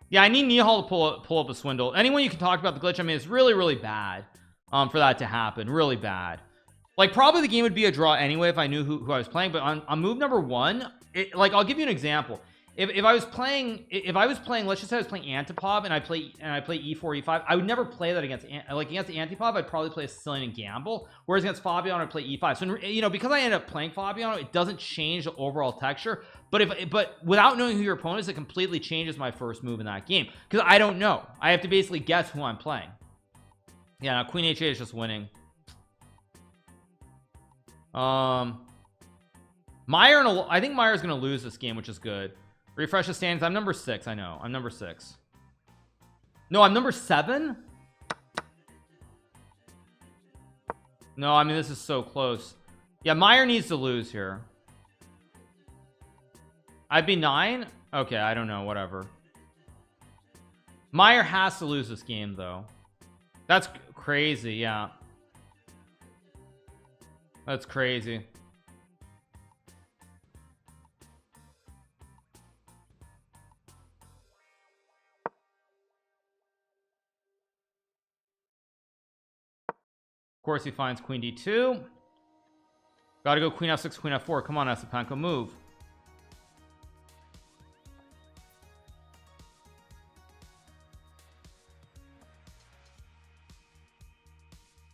Yeah, I need Nihal to pull up a swindle. Anyone you can talk about the glitch, I mean, it's really bad for that to happen. Really bad. Like, probably the game would be a draw anyway if I knew who I was playing. But on move number 1, like, I'll give you an example. If I was playing, let's just say I was playing Antipov and I play E4 E5, I would never play that against Antipov. I'd probably play a Sicilian and gamble, whereas against Fabiano I'd play E5. So, you know, because I ended up playing Fabiano, it doesn't change the overall texture, but without knowing who your opponent is, it completely changes my first move in that game because I don't know. I have to basically guess who I'm playing. Yeah, now Queen H8 is just winning. Meyer I think Meyer's gonna lose this game, which is good. Refresh the standings. I'm number 6. I know I'm number 6. No, I'm number 7. No, I mean, this is so close. Yeah, Meyer needs to lose here. I'd be 9. Okay, I don't know, whatever. Meyer has to lose this game though. That's crazy. Yeah, that's crazy. Of course, he finds Queen D2. Gotta go Queen F6, Queen F4. Come on, Esipenko, move.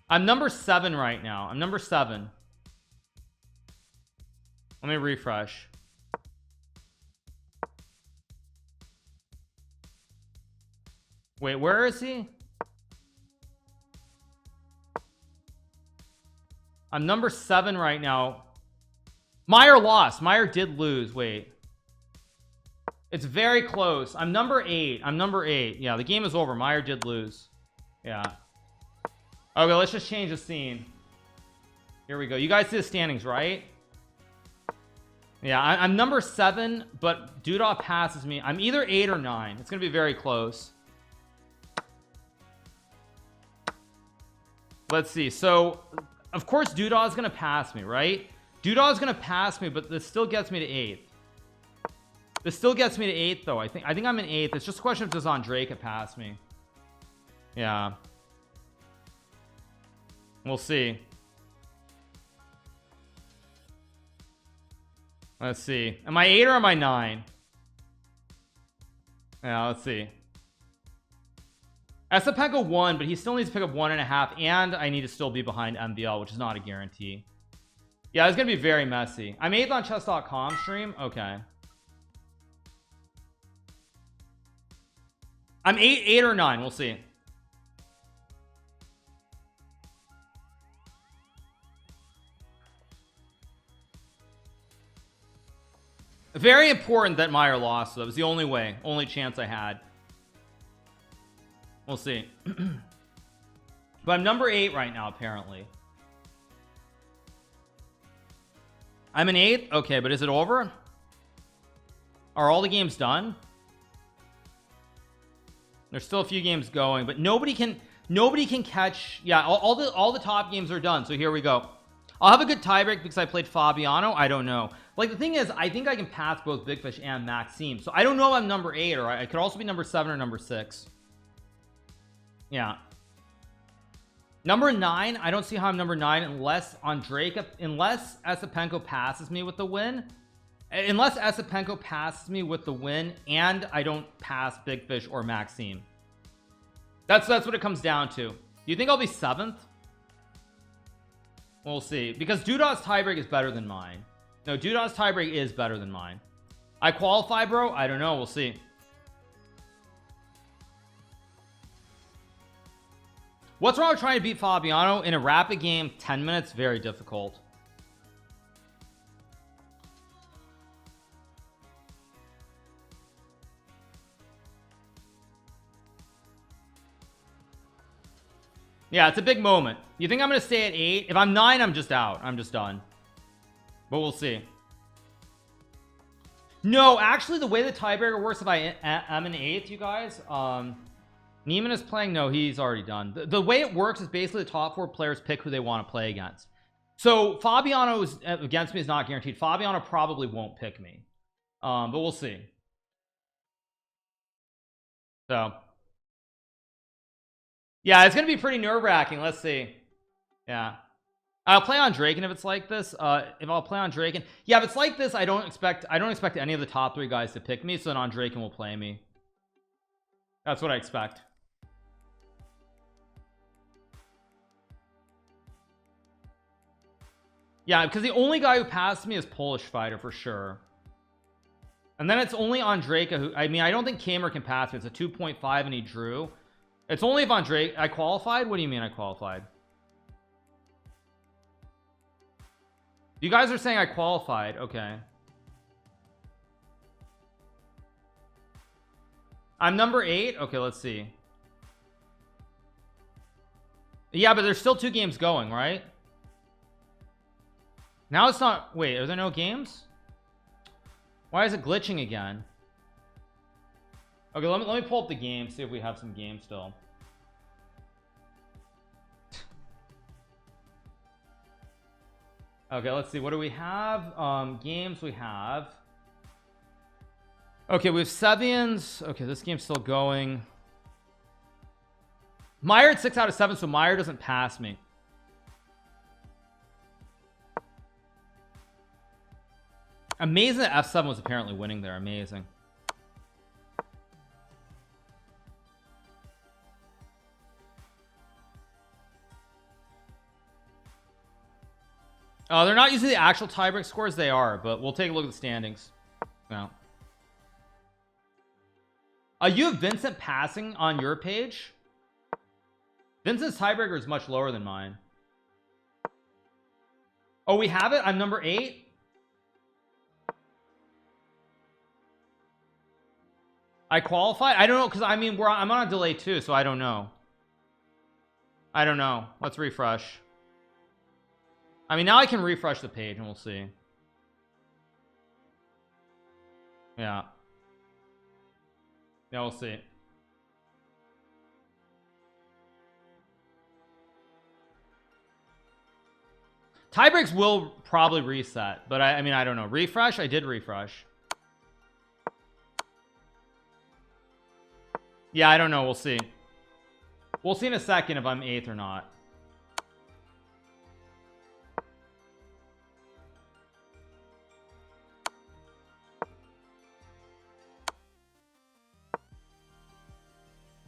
I'm number 7 right now. I'm number 7. Let me refresh. Wait, where is he? I'm number 7 right now. Meyer lost. Meyer did lose. Wait, it's very close. I'm number 8. I'm number 8. Yeah, the game is over. Meyer did lose. Yeah. Okay, let's just change the scene. Here we go. You guys see the standings, right? Yeah, I'm number 7, but Doodah passes me. I'm either 8 or 9. It's gonna be very close. Let's see. So of course Doodah is gonna pass me, right? Doodah is gonna pass me, but this still gets me to 8th. This still gets me to 8th though. I think I'm in 8th. It's just a question of does Andraka pass me. Yeah, we'll see. Let's see. Am I 8 or am I 9? Yeah, let's see. Esipenko won, but he still needs to pick up 1.5, and I need to still be behind MBL, which is not a guarantee. Yeah, it's gonna be very messy. I'm 8th on chess.com stream. Okay, I'm 8 or 9. We'll see. Very important that Meyer lost. That was the only chance I had. We'll see. But I'm number 8 right now, apparently. I'm an 8th. Okay, but is it over? Are all the games done? There's still a few games going, but nobody can catch. Yeah, all the top games are done. So here we go. I'll have a good tiebreak because I played Fabiano. I don't know. Like, the thing is, I think I can pass both Big Fish and Maxime. So I don't know if I'm number 8, or I could also be number 7 or number 6. Yeah. Number 9, I don't see how I'm number 9 unless Esipenko passes me with the win. Unless Esipenko passes me with the win and I don't pass Big Fish or Maxime. That's what it comes down to. Do you think I'll be 7th? We'll see, because Doodah's tiebreak is better than mine. No, Doodah's tiebreak is better than mine. I qualify, bro. I don't know. We'll see. What's wrong with trying to beat Fabiano in a rapid game? 10 minutes, very difficult. Yeah, it's a big moment. You think I'm gonna stay at 8? If I'm 9, I'm just out. I'm just done. But we'll see. No, actually, the way the tiebreaker works, if I'm in 8th, you guys, Neiman is playing. No, he's already done. The way it works is basically the top 4 players pick who they want to play against. So Fabiano is against me is not guaranteed. Fabiano probably won't pick me, but we'll see. So yeah, it's gonna be pretty nerve-wracking. Let's see. Yeah, I'll play on Draken if it's like this. If I'll play on Draken, yeah, if it's like this, I don't expect any of the top 3 guys to pick me, so then on Draken will play me. That's what I expect. Yeah, because the only guy who passed me is Polish fighter for sure. And then it's only Andraka who, I mean, I don't think Kamer can pass me. It's a 2.5 and he drew. It's only if Andraka. I qualified. What do you mean I qualified? You guys are saying I qualified. Okay, I'm number 8. Okay, let's see. Yeah, but there's still 2 games going, right? Now it's not. Wait, are there no games? Why is it glitching again? Okay, let me pull up the game, see if we have some games still. Okay, let's see. What do we have? Games we have. Okay, we have Sevians. Okay, this game's still going. Meyer at 6 out of 7, so Meyer doesn't pass me. Amazing that F7 was apparently winning there. Amazing. They're not using the actual tiebreak scores. They are, but we'll take a look at the standings now. You have Vincent passing on your page. Vincent's tiebreaker is much lower than mine. Oh, we have it. I'm number 8. I qualified. I don't know, because I mean I'm on a delay too, so I don't know. I don't know. Let's refresh. I mean, now I can refresh the page and we'll see. Yeah. Yeah, we'll see. Tiebreaks will probably reset, but I mean, I don't know. Refresh? I did refresh. Yeah, I don't know. We'll see. We'll see in a second if I'm 8th or not.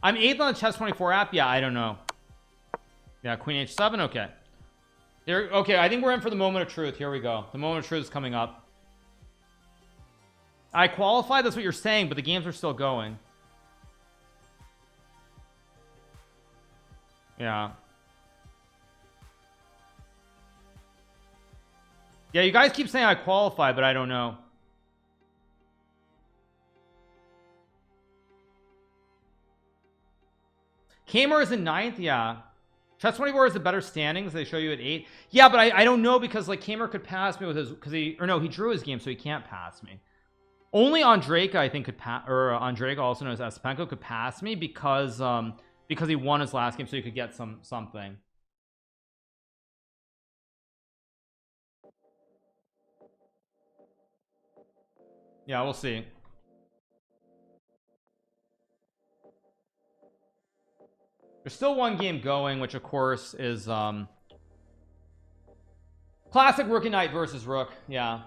I'm 8th on the Chess24 app. Yeah, I don't know. Yeah, Queen H7. Okay. Here, okay, I think we're in for the moment of truth. Here we go. The moment of truth is coming up. I qualified. That's what you're saying, but the games are still going. Yeah. Yeah, you guys keep saying I qualified, but I don't know. Kamer is in 9th. Yeah. Chess24 is the better standings. They show you at 8. Yeah, but I don't know because like Kamer could pass me with his he drew his game, so he can't pass me. Only Andrejka I think could pass, or Andrejka, also known as Aspenko, could pass me because he won his last game, so he could get something. Yeah, we'll see. There's still one game going, which of course is classic rookie knight versus rook. Yeah.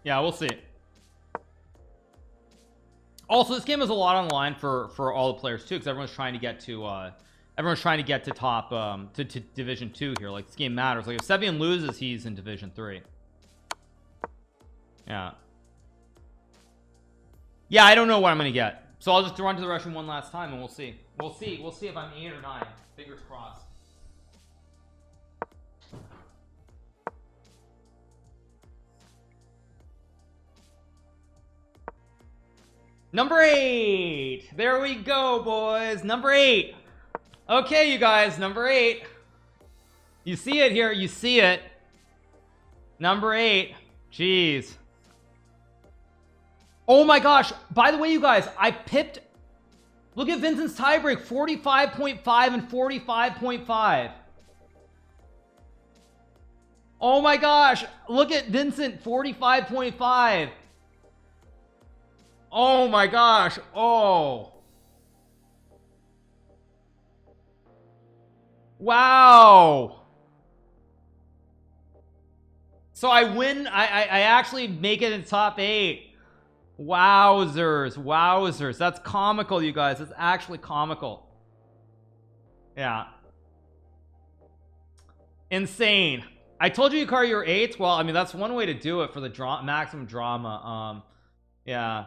Yeah, we'll see. Also, this game is a lot on the line for all the players too, because everyone's trying to get to top to division 2 here. Like, this game matters. Like, if Sebian loses, he's in division 3. Yeah. Yeah, I don't know what I'm gonna get, so I'll just run to the Russian one last time and we'll see if I'm 8 or 9. Fingers crossed. Number 8. There we go, boys. Number 8. Okay, you guys, number 8. You see it here. You see it. Number 8. Jeez. Oh my gosh. By the way, you guys, I pipped. Look at Vincent's tiebreak. 45.5 and 45.5. Oh my gosh. Look at Vincent. 45.5. Oh my gosh. Oh. Wow. So I win. I actually make it in top 8. Wowzers. Wowzers. That's comical, you guys. It's actually comical. Yeah. Insane. I told you, Hikaru, you're 8. Well, I mean, that's one way to do it for the maximum drama. Yeah.